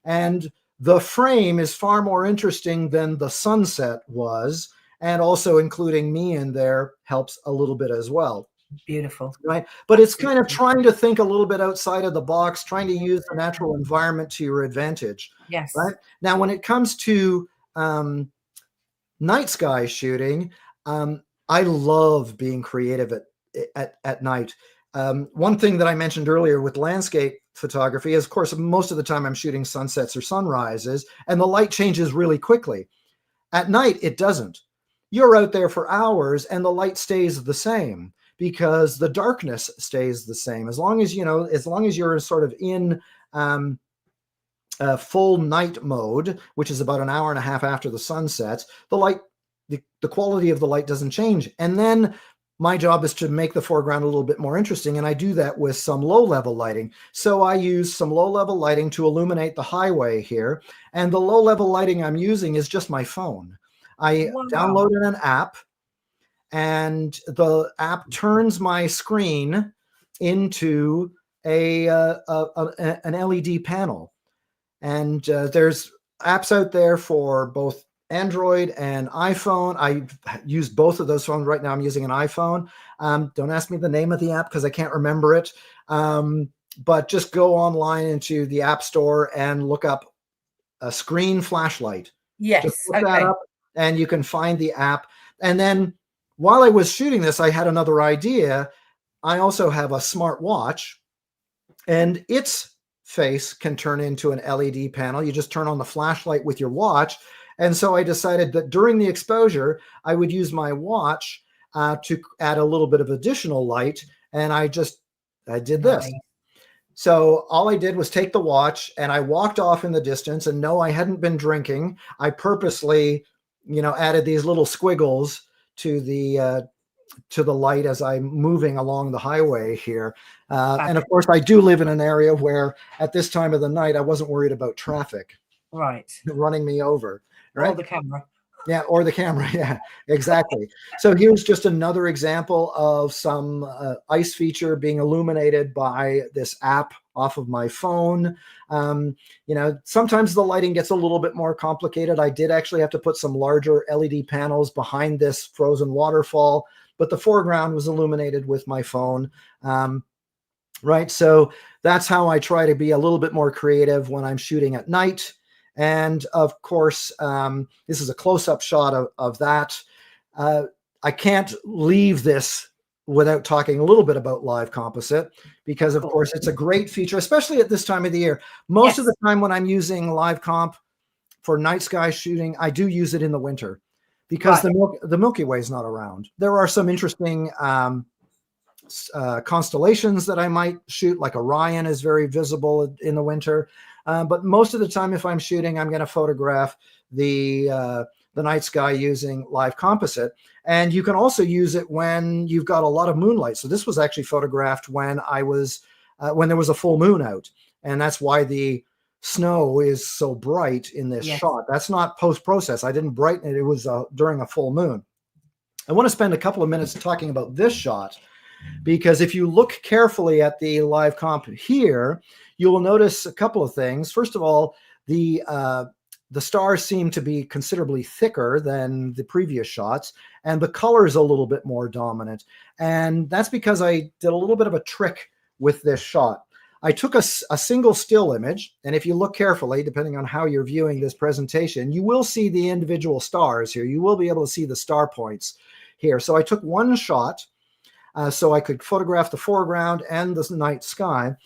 And the frame is far more interesting than the sunset was. And also including me in there helps a little bit as well. Beautiful. Right. But it's kind of trying to think a little bit outside of the box, trying to use the natural environment to your advantage. Yes. Right. Now, when it comes to night sky shooting, I love being creative at night. One thing that I mentioned earlier with landscape photography is, of course, most of the time I'm shooting sunsets or sunrises, and the light changes really quickly. At night, it doesn't. You're out there for hours, and the light stays the same because the darkness stays the same. As long as you're sort of in full night mode, which is about an hour and a half after the sun sets, the quality of the light doesn't change. And then my job is to make the foreground a little bit more interesting. And I do that with some low-level lighting. So I use some low-level lighting to illuminate the highway here. And the low-level lighting I'm using is just my phone. I downloaded an app, and the app turns my screen into an LED panel. And there's apps out there for both Android and iPhone. I use both of those phones right now. I'm using an iPhone. Don't ask me the name of the app because I can't remember it. But just go online into the App Store and look up a screen flashlight. Yes. Just look that up and you can find the app. And then while I was shooting this, I had another idea. I also have a smart watch, and its face can turn into an LED panel. You just turn on the flashlight with your watch. And so I decided that during the exposure, I would use my watch to add a little bit of additional light. And I did this. Nice. So all I did was take the watch and I walked off in the distance, and no, I hadn't been drinking. I purposely, added these little squiggles to the light as I'm moving along the highway here. And of course, I do live in an area where at this time of the night, I wasn't worried about traffic running me over. Right? Or the camera. Yeah, or the camera. Yeah, exactly. So here's just another example of some ice feature being illuminated by this app off of my phone. Sometimes the lighting gets a little bit more complicated. I did actually have to put some larger LED panels behind this frozen waterfall, but the foreground was illuminated with my phone. Right. So that's how I try to be a little bit more creative when I'm shooting at night. And of course, this is a close-up shot of that. I can't leave this without talking a little bit about live composite, because of course it's a great feature, especially at this time of the year. Most of the time when I'm using live comp for night sky shooting, I do use it in the winter because the Milky Way is not around. There are some interesting constellations that I might shoot, like Orion is very visible in the winter. But most of the time, if I'm shooting, I'm going to photograph the night sky using live composite. And you can also use it when you've got a lot of moonlight. So this was actually photographed when I was when there was a full moon out, and that's why the snow is so bright in this shot. That's not post-process. I didn't brighten it. It was during a full moon. I want to spend a couple of minutes talking about this shot, because if you look carefully at the live comp here, you will notice a couple of things. First of all, the stars seem to be considerably thicker than the previous shots, and the color is a little bit more dominant. And that's because I did a little bit of a trick with this shot. I took a single still image, and if you look carefully, depending on how you're viewing this presentation, you will see the individual stars here. You will be able to see the star points here. So I took one shot so I could photograph the foreground and the night sky.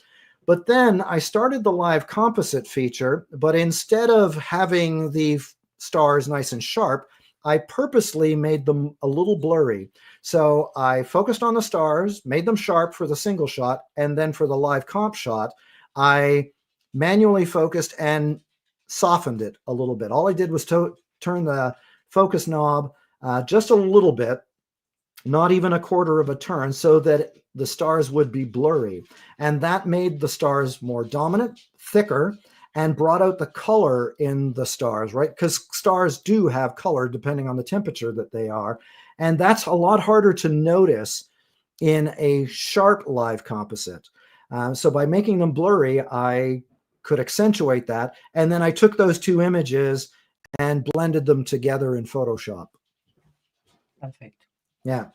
But then I started the live composite feature, but instead of having the stars nice and sharp, I purposely made them a little blurry. So I focused on the stars, made them sharp for the single shot, and then for the live comp shot, I manually focused and softened it a little bit. All I did was turn the focus knob just a little bit, not even a quarter of a turn, so that the stars would be blurry. And that made the stars more dominant, thicker, and brought out the color in the stars, right? Because stars do have color depending on the temperature that they are. And that's a lot harder to notice in a sharp live composite. So by making them blurry, I could accentuate that. And then I took those two images and blended them together in Photoshop. Perfect. Yeah.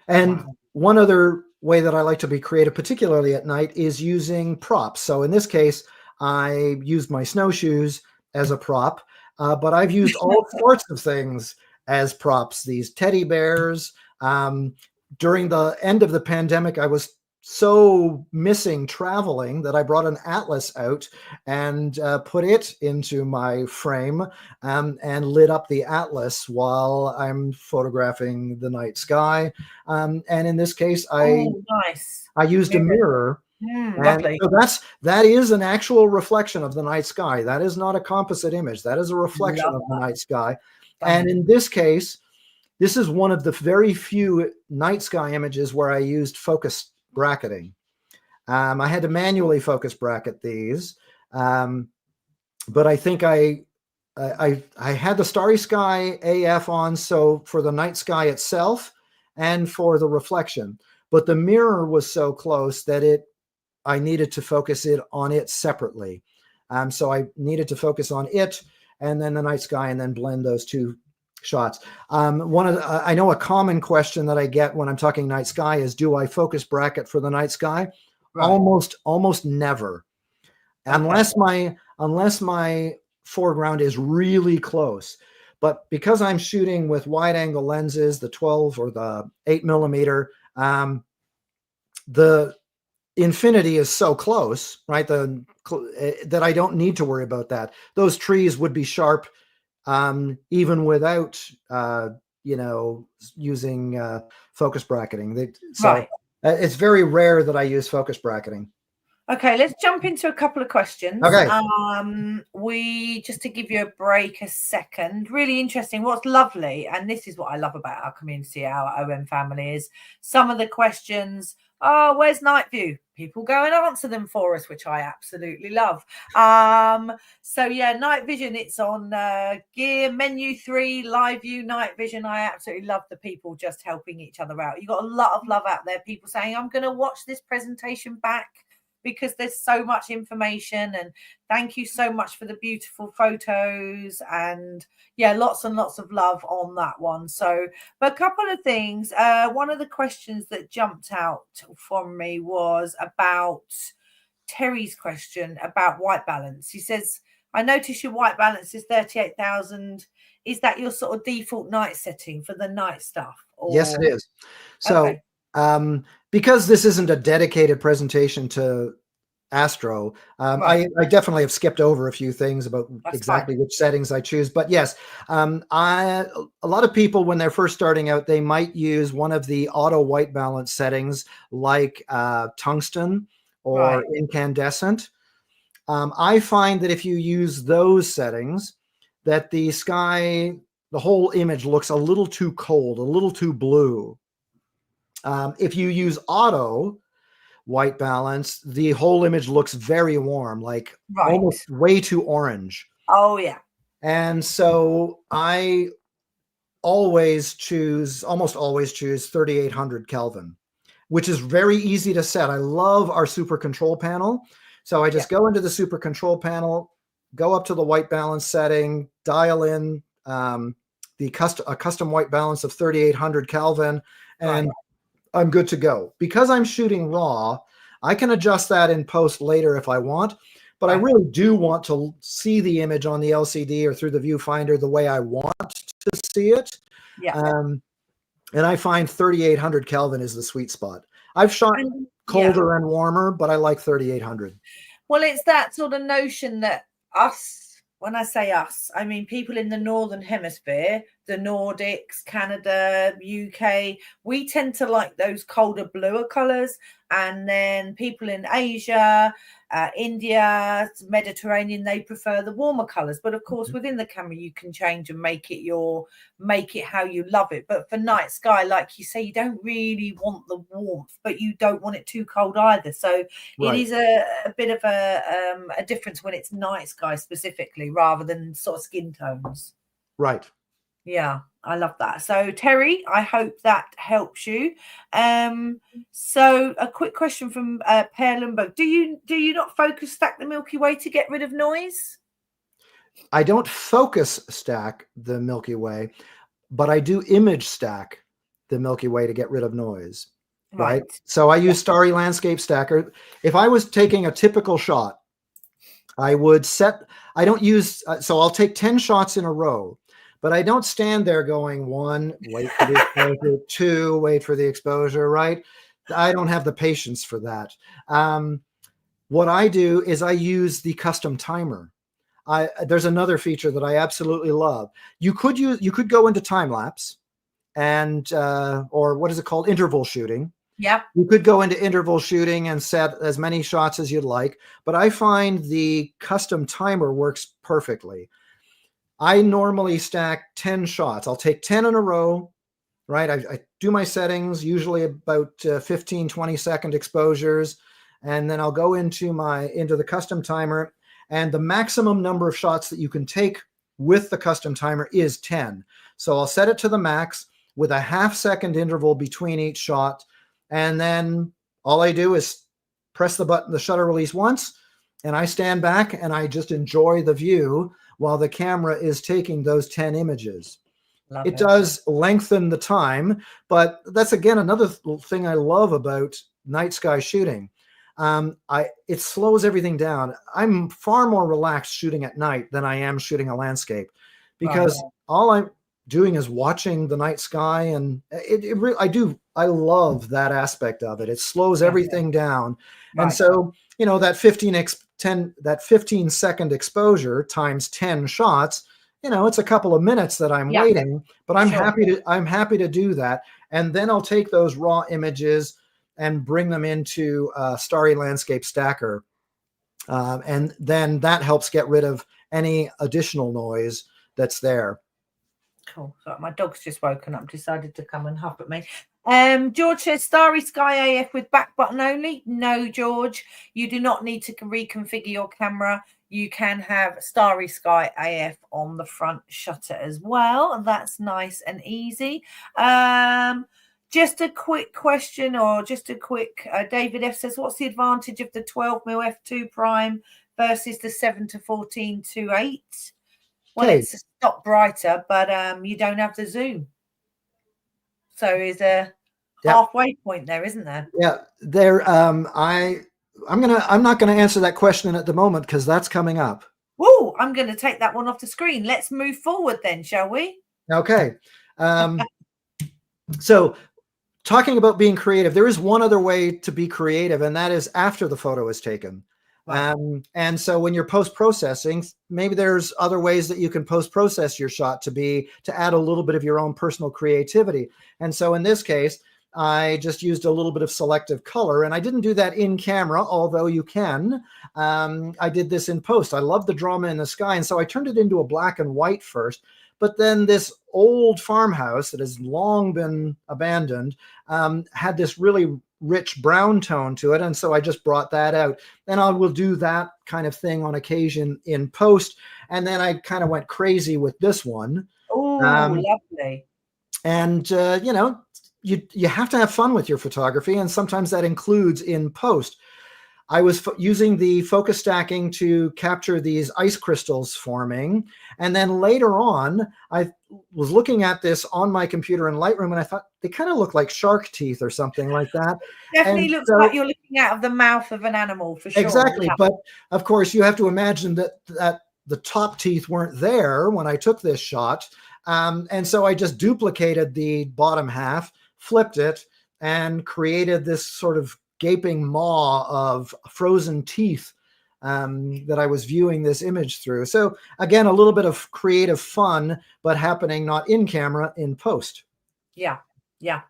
And one other way that I like to be creative, particularly at night, is using props. So in this case, I used my snowshoes as a prop, but I've used all sorts of things as props. These teddy bears. During the end of the pandemic, I was so missing traveling that I brought an atlas out and put it into my frame and lit up the atlas while I'm photographing the night sky. And in this case, I used a mirror. Lovely. So that is an actual reflection of the night sky. That is not a composite image. That is a reflection of the night sky. And in this case, this is one of the very few night sky images where I used focus bracketing. I had to manually focus bracket these, but I think I had the starry sky AF on, so for the night sky itself and for the reflection. But the mirror was so close that I needed to focus it on it separately. So I needed to focus on it and then the night sky and then blend those two shots. I know a common question that I get when I'm talking night sky is, do I focus bracket for the night sky? Right. Almost never. Okay. Unless my foreground is really close. But because I'm shooting with wide angle lenses, the 12 or the 8mm, the infinity is so close, right? That I don't need to worry about that. Those trees would be sharp even without, using focus bracketing. It's very rare that I use focus bracketing. Okay, let's jump into a couple of questions. Okay. Just to give you a break a second, really interesting. What's lovely, and this is what I love about our community, our OM family, is some of the questions. Oh, where's night view? People go and answer them for us, which I absolutely love. So yeah, night vision, it's on gear menu 3, live view, night vision. I absolutely love the people just helping each other out. You got a lot of love out there, people saying, I'm going to watch this presentation back because there's so much information, and thank you so much for the beautiful photos, and yeah, lots and lots of love on that one. So, but a couple of things. One of the questions that jumped out from me was about Terry's question about white balance. He says, I notice your white balance is 38,000. Is that your sort of default night setting for the night stuff? Yes, it is. So Because this isn't a dedicated presentation to Astro, Right. I definitely have skipped over a few things about That's exactly fine. which settings I choose. But yes, a lot of people, when they're first starting out, they might use one of the auto white balance settings like tungsten or Right. incandescent. I find that if you use those settings, that the sky, the whole image looks a little too cold, a little too blue. If you use auto white balance, the whole image looks very warm, like almost Right. way too orange. Oh yeah. And so I almost always choose 3800 Kelvin, which is very easy to set. I love our super control panel. So I Yeah. just go into the super control panel, go up to the white balance setting, dial in a custom white balance of 3800 Kelvin, and Right. I'm good to go. Because I'm shooting raw, I can adjust that in post later if I want, but I Right. really do want to see the image on the LCD or through the viewfinder the way I want to see it. Yeah. And I find 3800 Kelvin is the sweet spot. I've shot And yeah. colder and warmer, but I like 3800. Well, it's that sort of notion that us, when I say us, I mean people in the Northern Hemisphere, the Nordics, Canada, UK, we tend to like those colder, bluer colors. And then people in Asia, India, Mediterranean, they prefer the warmer colors. But of course, within the camera, you can change and make it how you love it. But for night sky, like you say, you don't really want the warmth, but you don't want it too cold either. So it Right. is a bit of a difference when it's night sky specifically rather than sort of skin tones. Right. Yeah, I love that. So Terry, I hope that helps you. So a quick question from Per Lumbo. Do you not focus stack the Milky Way to get rid of noise? I don't focus stack the Milky Way, but I do image stack the Milky Way to get rid of noise. Right. So I use Starry Landscape Stacker. If I was taking a typical shot, I don't use, so I'll take 10 shots in a row, but I don't stand there going one, wait for the exposure, two, wait for the exposure, right? I don't have the patience for that. What I do is I use the custom timer. There's another feature that I absolutely love. You could go into time lapse and or what is it called? Interval shooting. Yeah. You could go into interval shooting and set as many shots as you'd like, but I find the custom timer works perfectly. I normally stack 10 shots. I'll take 10 in a row, right? I do my settings, usually about 15, 20-second exposures, and then I'll go into the custom timer, and the maximum number of shots that you can take with the custom timer is 10. So I'll set it to the max with a half-second interval between each shot, and then all I do is press the shutter release once, and I stand back and I just enjoy the view while the camera is taking those 10 images. It does lengthen the time, but that's again another thing I love about night sky shooting. It slows everything down. I'm far more relaxed shooting at night than I am shooting a landscape, because all I'm doing is watching the night sky, and I love that aspect of it. It slows everything down. And so, that 15-second exposure times 10 shots, it's a couple of minutes that I'm waiting, but I'm happy to do that. And then I'll take those raw images and bring them into Starry Landscape Stacker. And then that helps get rid of any additional noise that's there. Cool. So my dog's just woken up, decided to come and huff at me. George says Starry Sky AF with back button only. No, George, you do not need to reconfigure your camera. You can have Starry Sky AF on the front shutter as well, and that's nice and easy. Just a quick question, or just a quick David F says, what's the advantage of the 12mm f2 prime versus the 7-14 2.8? Well, it's a lot brighter, but you don't have the zoom. So is a halfway point there, isn't there? Yeah, there. I'm not gonna answer that question at the moment because that's coming up. Oh, I'm going to take that one off the screen. Let's move forward then, shall we? Okay. So talking about being creative, there is one other way to be creative, and that is after the photo is taken. Right. And so when you're post-processing, maybe there's other ways that you can post-process your shot to add a little bit of your own personal creativity. And so in this case, I just used a little bit of selective color, and I didn't do that in camera, although you can. I did this in post. I love the drama in the sky, and so I turned it into a black and white first. But then this old farmhouse that has long been abandoned had this really rich brown tone to it. And so I just brought that out. And I will do that kind of thing on occasion in post. And then I kind of went crazy with this one. Oh, lovely. And, you know, you have to have fun with your photography. And sometimes that includes in post. I was using the focus stacking to capture these ice crystals forming. And then later on, I was looking at this on my computer in Lightroom, and I thought they kind of look like shark teeth or something like that. Definitely looks like you're looking out of the mouth of an animal, for sure. Exactly. Yeah. But of course, you have to imagine that the top teeth weren't there when I took this shot. And so I just duplicated the bottom half, flipped it, and created this sort of gaping maw of frozen teeth that I was viewing this image through. So again, a little bit of creative fun, but happening not in camera, in post. Yeah. Yeah.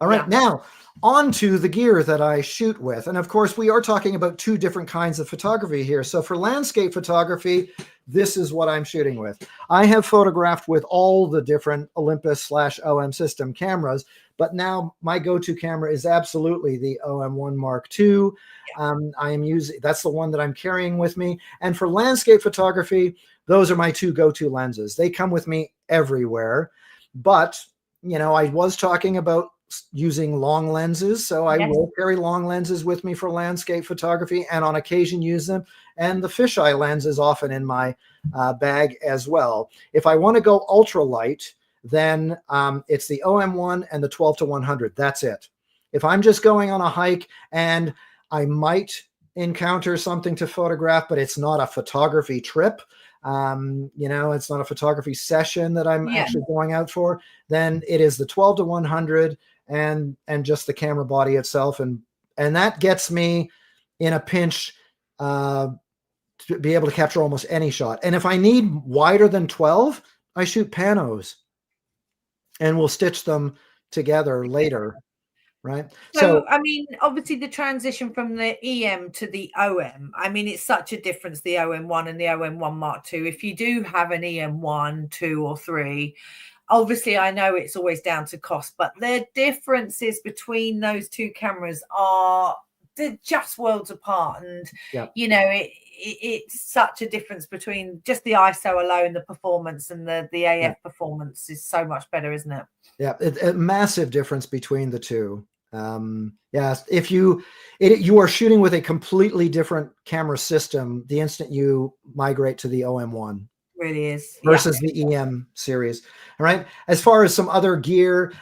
All right. Yeah. Now on to the gear that I shoot with. And of course, we are talking about two different kinds of photography here. So for landscape photography, this is what I'm shooting with. I have photographed with all the different Olympus/OM system cameras, but now my go-to camera is absolutely the OM1 Mark II. I am using, that's the one that I'm carrying with me. And for landscape photography, those are my two go-to lenses. They come with me everywhere. But, you know, I was talking about using long lenses, so I will carry long lenses with me for landscape photography, and on occasion use them. And the fisheye lens is often in my bag as well. If I want to go ultralight, then it's the OM1 and the 12-100. That's it. If I'm just going on a hike and I might encounter something to photograph, but it's not a photography trip, you know, it's not a photography session that I'm actually going out for, then it is the 12-100 and just the camera body itself. And that gets me in a pinch to be able to capture almost any shot. And if I need wider than 12, I shoot panos and we'll stitch them together later. Right. So, I mean, obviously the transition from the EM to the OM, I mean, it's such a difference, the OM1 and the OM1 Mark II. If you do have an EM1, 2 or 3, obviously I know it's always down to cost, but the differences between those two cameras they're just worlds apart. And, you know, it's such a difference between just the ISO alone, the performance, and the AF performance is so much better, isn't it? Yeah, a massive difference between the two. If you are shooting with a completely different camera system the instant you migrate to the OM1. Really is. Versus the EM series. All right. As far as some other gear,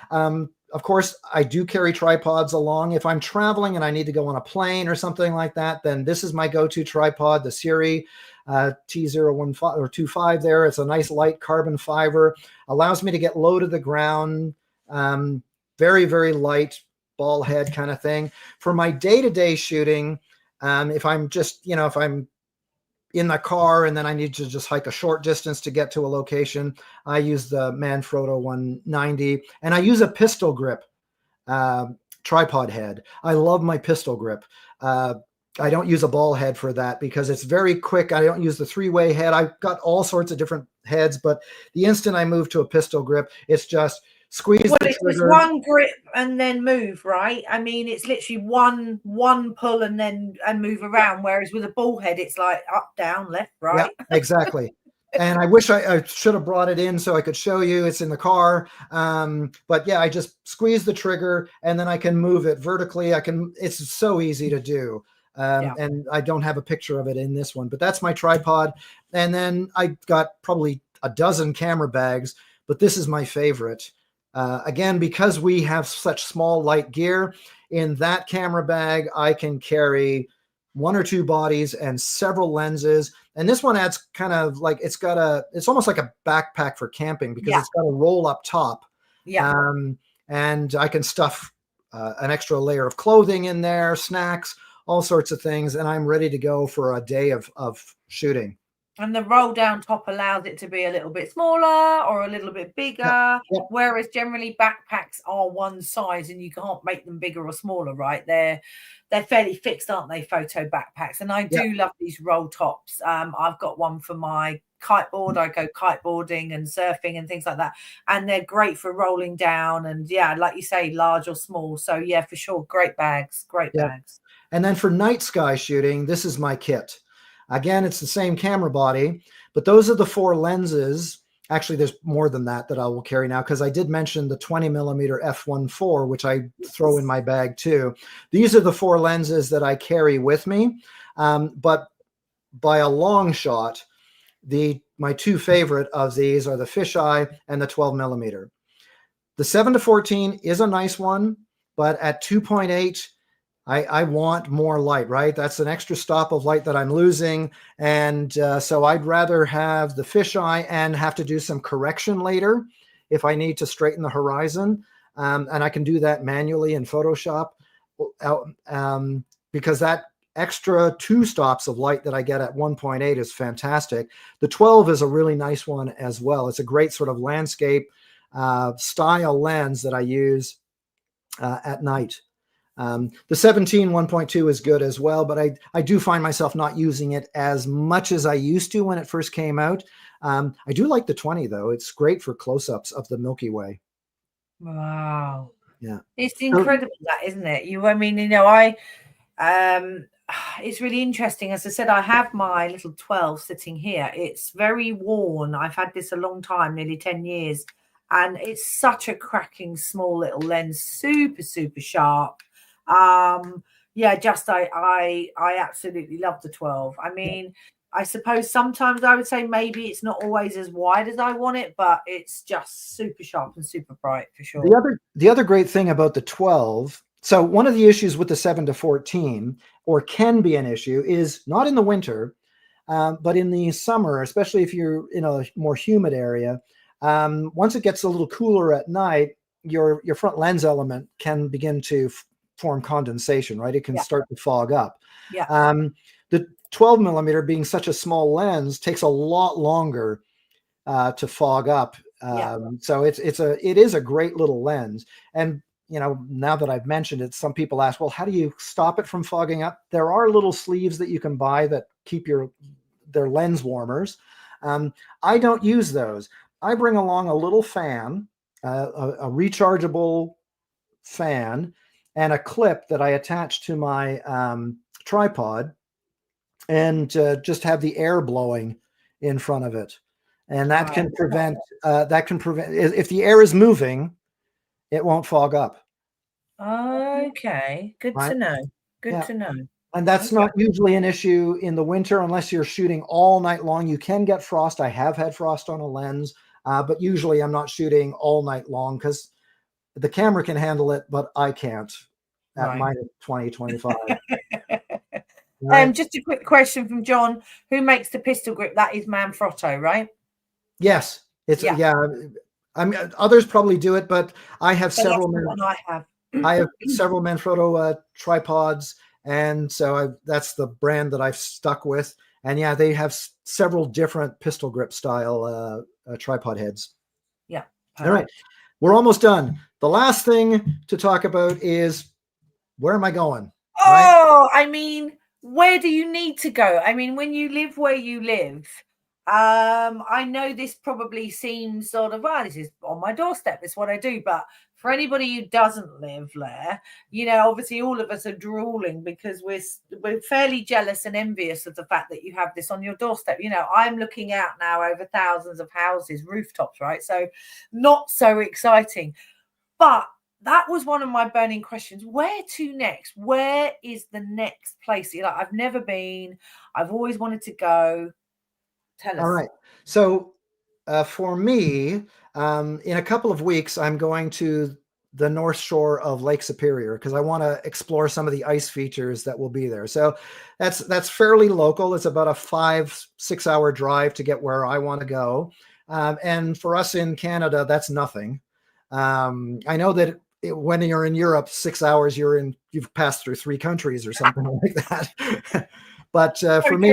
of course, I do carry tripods along. If I'm traveling and I need to go on a plane or something like that, then this is my go-to tripod, the Siri T015 or 25 there. It's a nice light carbon fiber, allows me to get low to the ground, very, very light ball head kind of thing. For my day-to-day shooting, if I'm just, you know, if I'm in the car and then I need to just hike a short distance to get to a location, I use the Manfrotto 190, and I use a pistol grip tripod head. I love my pistol grip. I don't use a ball head for that because it's very quick. I don't use the 3-way head. I've got all sorts of different heads, but the instant I move to a pistol grip, it's just squeeze the trigger. It's one grip and then move, right? I mean, it's literally one pull and then move around. Whereas with a ball head, it's like up, down, left, right. Yeah, exactly. And I wish I should have brought it in so I could show you. It's in the car. But yeah, I just squeeze the trigger and then I can move it vertically. It's so easy to do. And I don't have a picture of it in this one, but that's my tripod. And then I got probably a dozen camera bags, but this is my favorite. Again, because we have such small light gear, in that camera bag, I can carry 1 or 2 bodies and several lenses. And this one adds kind of like, it's almost like a backpack for camping because it's got a roll up top. And I can stuff an extra layer of clothing in there, snacks, all sorts of things, and I'm ready to go for a day of shooting. And the roll down top allows it to be a little bit smaller or a little bit bigger, Yep. whereas generally backpacks are one size and you can't make them bigger or smaller, right? They're fairly fixed, aren't they, photo backpacks? And I do love these roll tops. I've got one for my kiteboard. I go kiteboarding and surfing and things like that. And they're great for rolling down and, yeah, like you say, large or small. So, yeah, for sure. Great bags. Great bags. And then for night sky shooting, this is my kit. Again, it's the same camera body, but those are the 4 lenses. Actually, there's more than that I will carry now, because I did mention the 20 millimeter f1.4, which I throw in my bag too. These are the 4 lenses that I carry with me. But by a long shot, my 2 favorite of these are the fisheye and the 12 millimeter. The 7-14 is a nice one, but at 2.8, I want more light, right? That's an extra stop of light that I'm losing. And so I'd rather have the fisheye and have to do some correction later if I need to straighten the horizon. And I can do that manually in Photoshop because that extra 2 stops of light that I get at 1.8 is fantastic. The 12 is a really nice one as well. It's a great sort of landscape style lens that I use at night. The 17 1.2 is good as well, but I do find myself not using it as much as I used to when it first came out. I do like the 20 though. It's great for close-ups of the Milky Way. Wow. Yeah. It's incredible, that, isn't it? It's really interesting. As I said, I have my little 12 sitting here. It's very worn. I've had this a long time, nearly 10 years. And it's such a cracking small little lens, super, super sharp. I absolutely love the 12. I mean, I suppose sometimes I would say maybe it's not always as wide as I want it, but it's just super sharp and super bright for sure. The other great thing about the 12, so one of the issues with the 7-14, or can be an issue, is not in the winter, but in the summer, especially if you're in a more humid area. Once it gets a little cooler at night, your front lens element can begin to form condensation, right? It can start to fog up. The 12 millimeter, being such a small lens, takes a lot longer to fog up. So it is a great little lens. And now that I've mentioned it, some people ask, well, how do you stop it from fogging up? There are little sleeves that you can buy that keep their lens warmers. I don't use those. I bring along a little fan, a rechargeable fan, and a clip that I attach to my tripod, and just have the air blowing in front of it. And that can prevent, if the air is moving, it won't fog up. Okay, good to know. Good to know. And that's not usually an issue in the winter unless you're shooting all night long. You can get frost. I have had frost on a lens, but usually I'm not shooting all night long because the camera can handle it, but I can't at minus 20, 25. Just a quick question from John. Who makes the pistol grip? That is Manfrotto, right? Yes. I mean, others probably do it, but I have several. I have several Manfrotto tripods, and so that's the brand that I've stuck with. And yeah, they have several different pistol grip style tripod heads. Yeah. All right, we're almost done. The last thing to talk about is, where am I going? Oh, I mean, where do you need to go? I mean, when you live where you live, I know this probably seems sort of, well, this is on my doorstep, it's what I do. But for anybody who doesn't live there, obviously all of us are drooling because we're fairly jealous and envious of the fact that you have this on your doorstep. I'm looking out now over thousands of houses, rooftops, right? So not so exciting. But that was one of my burning questions. Where to next? Where is the next place? I've never been. I've always wanted to go. Tell us. All right. So for me, in a couple of weeks, I'm going to the North Shore of Lake Superior because I want to explore some of the ice features that will be there. So that's fairly local. It's about a 5-6 hour drive to get where I want to go. And for us in Canada, that's nothing. I know that when you're in Europe, 6 hours, you've passed through 3 countries or something like that. But for me,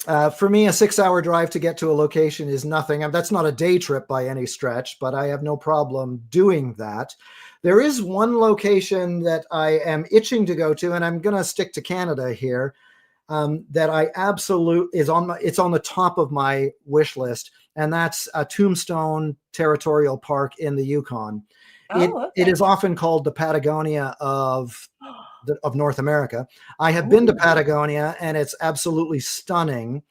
a 6-hour drive to get to a location is nothing. That's not a day trip by any stretch, but I have no problem doing that. There is one location that I am itching to go to, and I'm going to stick to Canada here, that I it's on the top of my wish list, and that's Tombstone Territorial Park in the Yukon. Okay. It is often called the Patagonia of North America. I have been to Patagonia, and it's absolutely stunning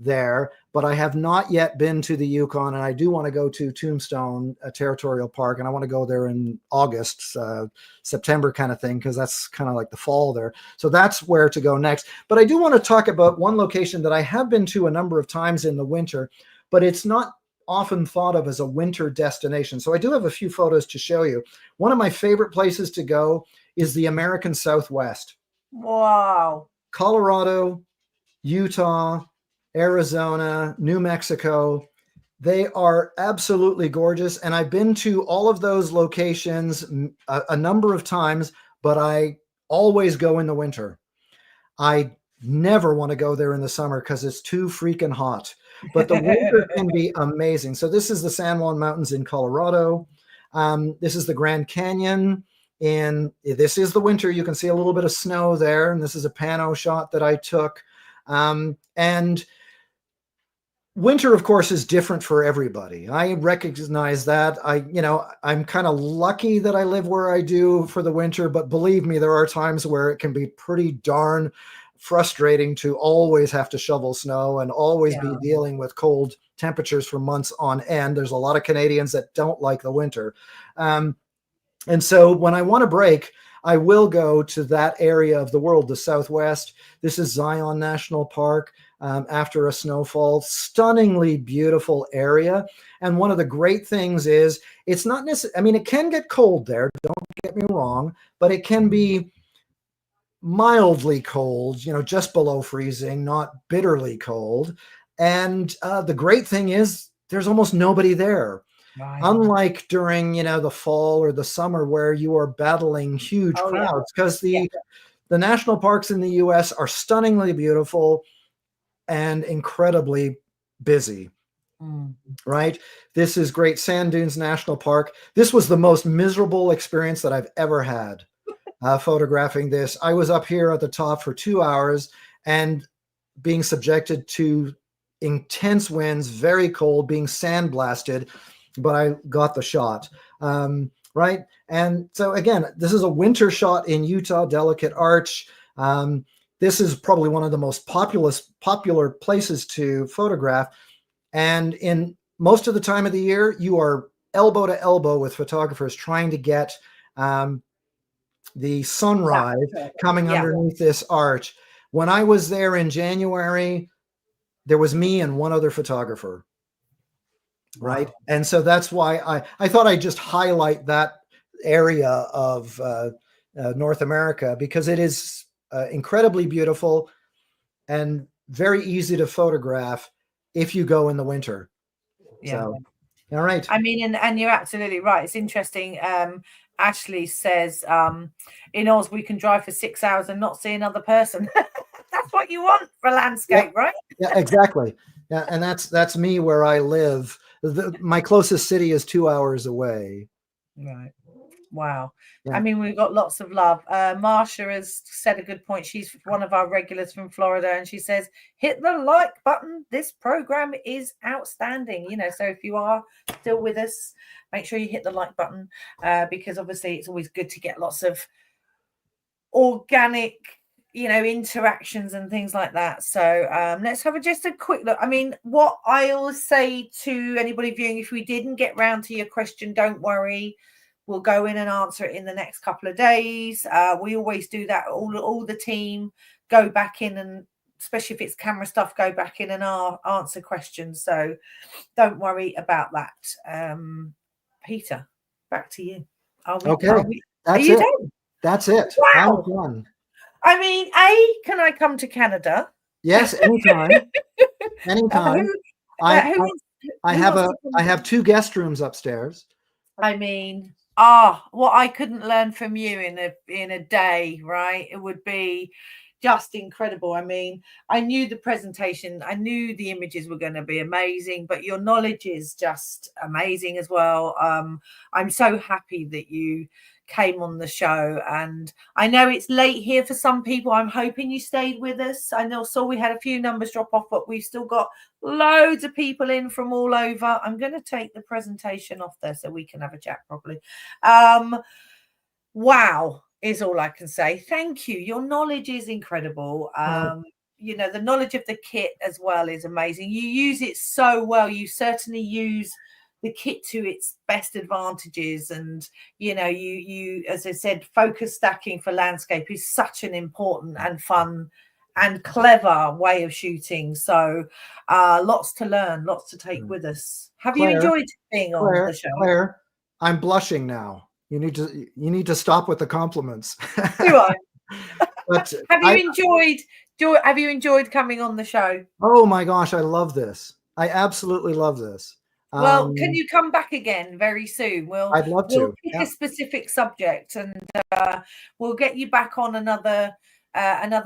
there, but I have not yet been to the Yukon, and I do want to go to Tombstone Territorial Park, and I want to go there in August, September kind of thing, because that's kind of like the fall there. So that's where to go next. But I do want to talk about one location that I have been to a number of times in the winter, but it's not often thought of as a winter destination. So I do have a few photos to show you. One of my favorite places to go is the American Southwest. Wow. Colorado, Utah, Arizona, New Mexico. They are absolutely gorgeous. And I've been to all of those locations a number of times, but I always go in the winter. I never want to go there in the summer because it's too freaking hot. But the winter can be amazing. So this is the San Juan Mountains in Colorado. This is the Grand Canyon. And this is the winter. You can see a little bit of snow there. And this is a pano shot that I took. And winter, of course, is different for everybody. I recognize that. I'm kind of lucky that I live where I do for the winter, but believe me, there are times where it can be pretty darn frustrating to always have to shovel snow and always be dealing with cold temperatures for months on end. There's a lot of Canadians that don't like the winter. And so when I want to break, I will go to that area of the world, the Southwest. This is Zion National Park. After a snowfall, stunningly beautiful area. And one of the great things is it's not necessarily, I mean, it can get cold there, don't get me wrong, but it can be mildly cold, just below freezing, not bitterly cold. And the great thing is there's almost nobody there. Right. Unlike during, the fall or the summer where you are battling huge crowds, because the national parks in the US are stunningly beautiful and incredibly busy, right? This is Great Sand Dunes National Park. This was the most miserable experience that I've ever had photographing this. I was up here at the top for 2 hours and being subjected to intense winds, very cold, being sandblasted, but I got the shot, right? And so again, this is a winter shot in Utah, Delicate Arch. This is probably one of the most popular places to photograph. And in most of the time of the year, you are elbow to elbow with photographers trying to get the sunrise coming underneath this arch. When I was there in January, there was me and one other photographer, right? Wow. And so that's why I thought I'd just highlight that area of North America, because it is incredibly beautiful and very easy to photograph if you go in the winter. So, all right. I mean, and you're absolutely right. It's interesting. Ashley says, in Oz, we can drive for 6 hours and not see another person. That's what you want for landscape, right? Yeah, exactly. Yeah, and that's me where I live. My closest city is 2 hours away. Right. Wow. Yeah. I mean, we've got lots of love. Marsha has said a good point. She's one of our regulars from Florida, and she says, hit the like button. This program is outstanding. So if you are still with us, make sure you hit the like button, because obviously it's always good to get lots of organic, interactions and things like that. So let's have just a quick look. I mean, what I'll say to anybody viewing, if we didn't get round to your question, don't worry. We'll go in and answer it in the next couple of days. We always do that. All the team go back in, and especially if it's camera stuff, go back in and answer questions. So don't worry about that. Peter, back to you. That's it. Done? That's it. Wow. I'm done. I mean, can I come to Canada? Yes, anytime. Anytime. I have 2 guest rooms upstairs. I mean, What I couldn't learn from you in a day, right? It would be just incredible. I mean, I knew the presentation, I knew the images were going to be amazing, but your knowledge is just amazing as well. I'm so happy that you came on the show, and I know it's late here for some people. I'm hoping you stayed with us. I know saw we had a few numbers drop off, but we've still got loads of people in from all over. I'm going to take the presentation off there so we can have a chat properly. Wow is all I can say. Thank you. Your knowledge is incredible. You know, the knowledge of the kit as well is amazing. You use it so well. You certainly use the kit to its best advantages. And, you know, you, as I said, focus stacking for landscape is such an important and fun and clever way of shooting. So lots to learn, lots to take with us. Have you enjoyed being on the show? Claire, I'm blushing now. You need to stop with the compliments. Do I? But have you enjoyed coming on the show? Oh my gosh, I love this. I absolutely love this. Well, can you come back again very soon? I'd love to. Pick a specific subject, and we'll get you back on another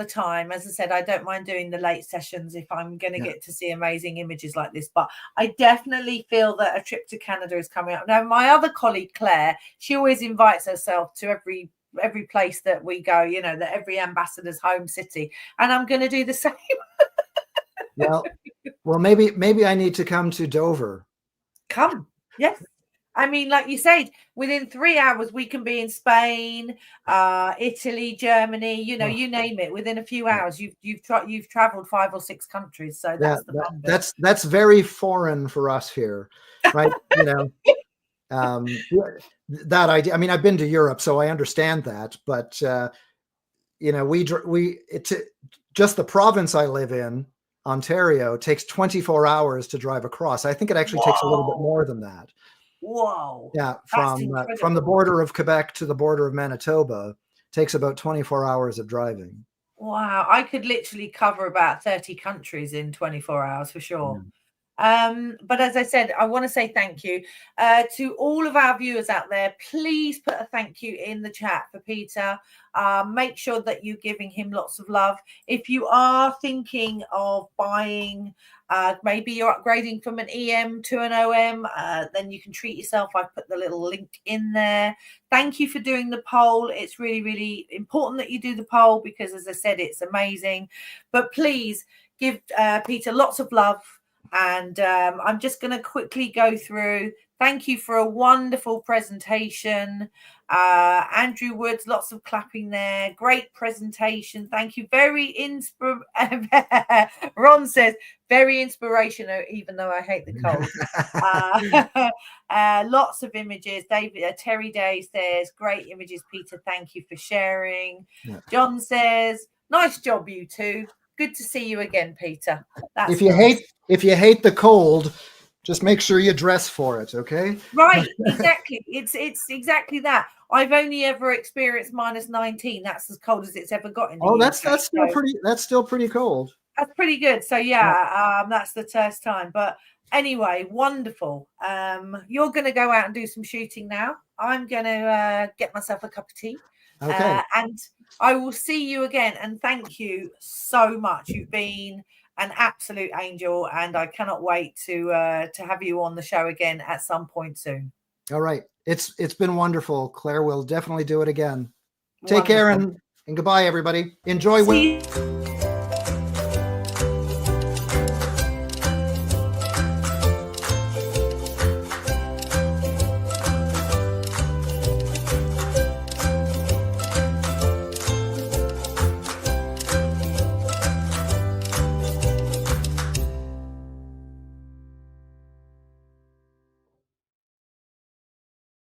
time. As I said, I don't mind doing the late sessions if I'm going to get to see amazing images like this. But I definitely feel that a trip to Canada is coming up. Now, my other colleague Claire, she always invites herself to every place that we go. You know, that every ambassador's home city, and I'm going to do the same. well, maybe I need to come to Dover. Come, yes. I mean, like you said, within 3 hours we can be in Spain, Italy, Germany. You know, you name it. Within a few hours, you've traveled 5 or 6 countries. So that's very foreign for us here, right? You know, that idea. I mean, I've been to Europe, so I understand that. But you know, just the province I live in, Ontario, takes 24 hours to drive across. I think it actually takes a little bit more than that. Whoa. Yeah, from the border of Quebec to the border of Manitoba takes about 24 hours of driving. Wow, I could literally cover about 30 countries in 24 hours for sure. But as I said, I want to say thank you to all of our viewers out there. Please put a thank you in the chat for Peter. Make sure that you're giving him lots of love. If you are thinking of buying, maybe you're upgrading from an EM to an OM, then you can treat yourself. I've put the little link in there. Thank you for doing the poll. It's really, really important that you do the poll because, as I said, it's amazing. But please give Peter lots of love. And I'm just going to quickly go through. Thank you for a wonderful presentation. Andrew Woods, lots of clapping there. Great presentation. Thank you. Ron says, very inspirational, even though I hate the cold. Lots of images. David, Terry Day says, great images, Peter. Thank you for sharing. Yeah. John says, nice job, you two. Good to see you again, Peter. If you hate the cold, just make sure you dress for it, okay? Right, exactly. It's exactly that. I've only ever experienced -19. That's as cold as it's ever gotten. Oh, that's still pretty cold. That's pretty good. So yeah, that's the first time. But anyway, wonderful. You're going to go out and do some shooting now. I'm going to get myself a cup of tea. Okay. And I will see you again. And thank you so much. You've been an absolute angel, and I cannot wait to have you on the show again at some point soon. All right. It's been wonderful. Claire will definitely do it again. Take care and goodbye, everybody. Enjoy.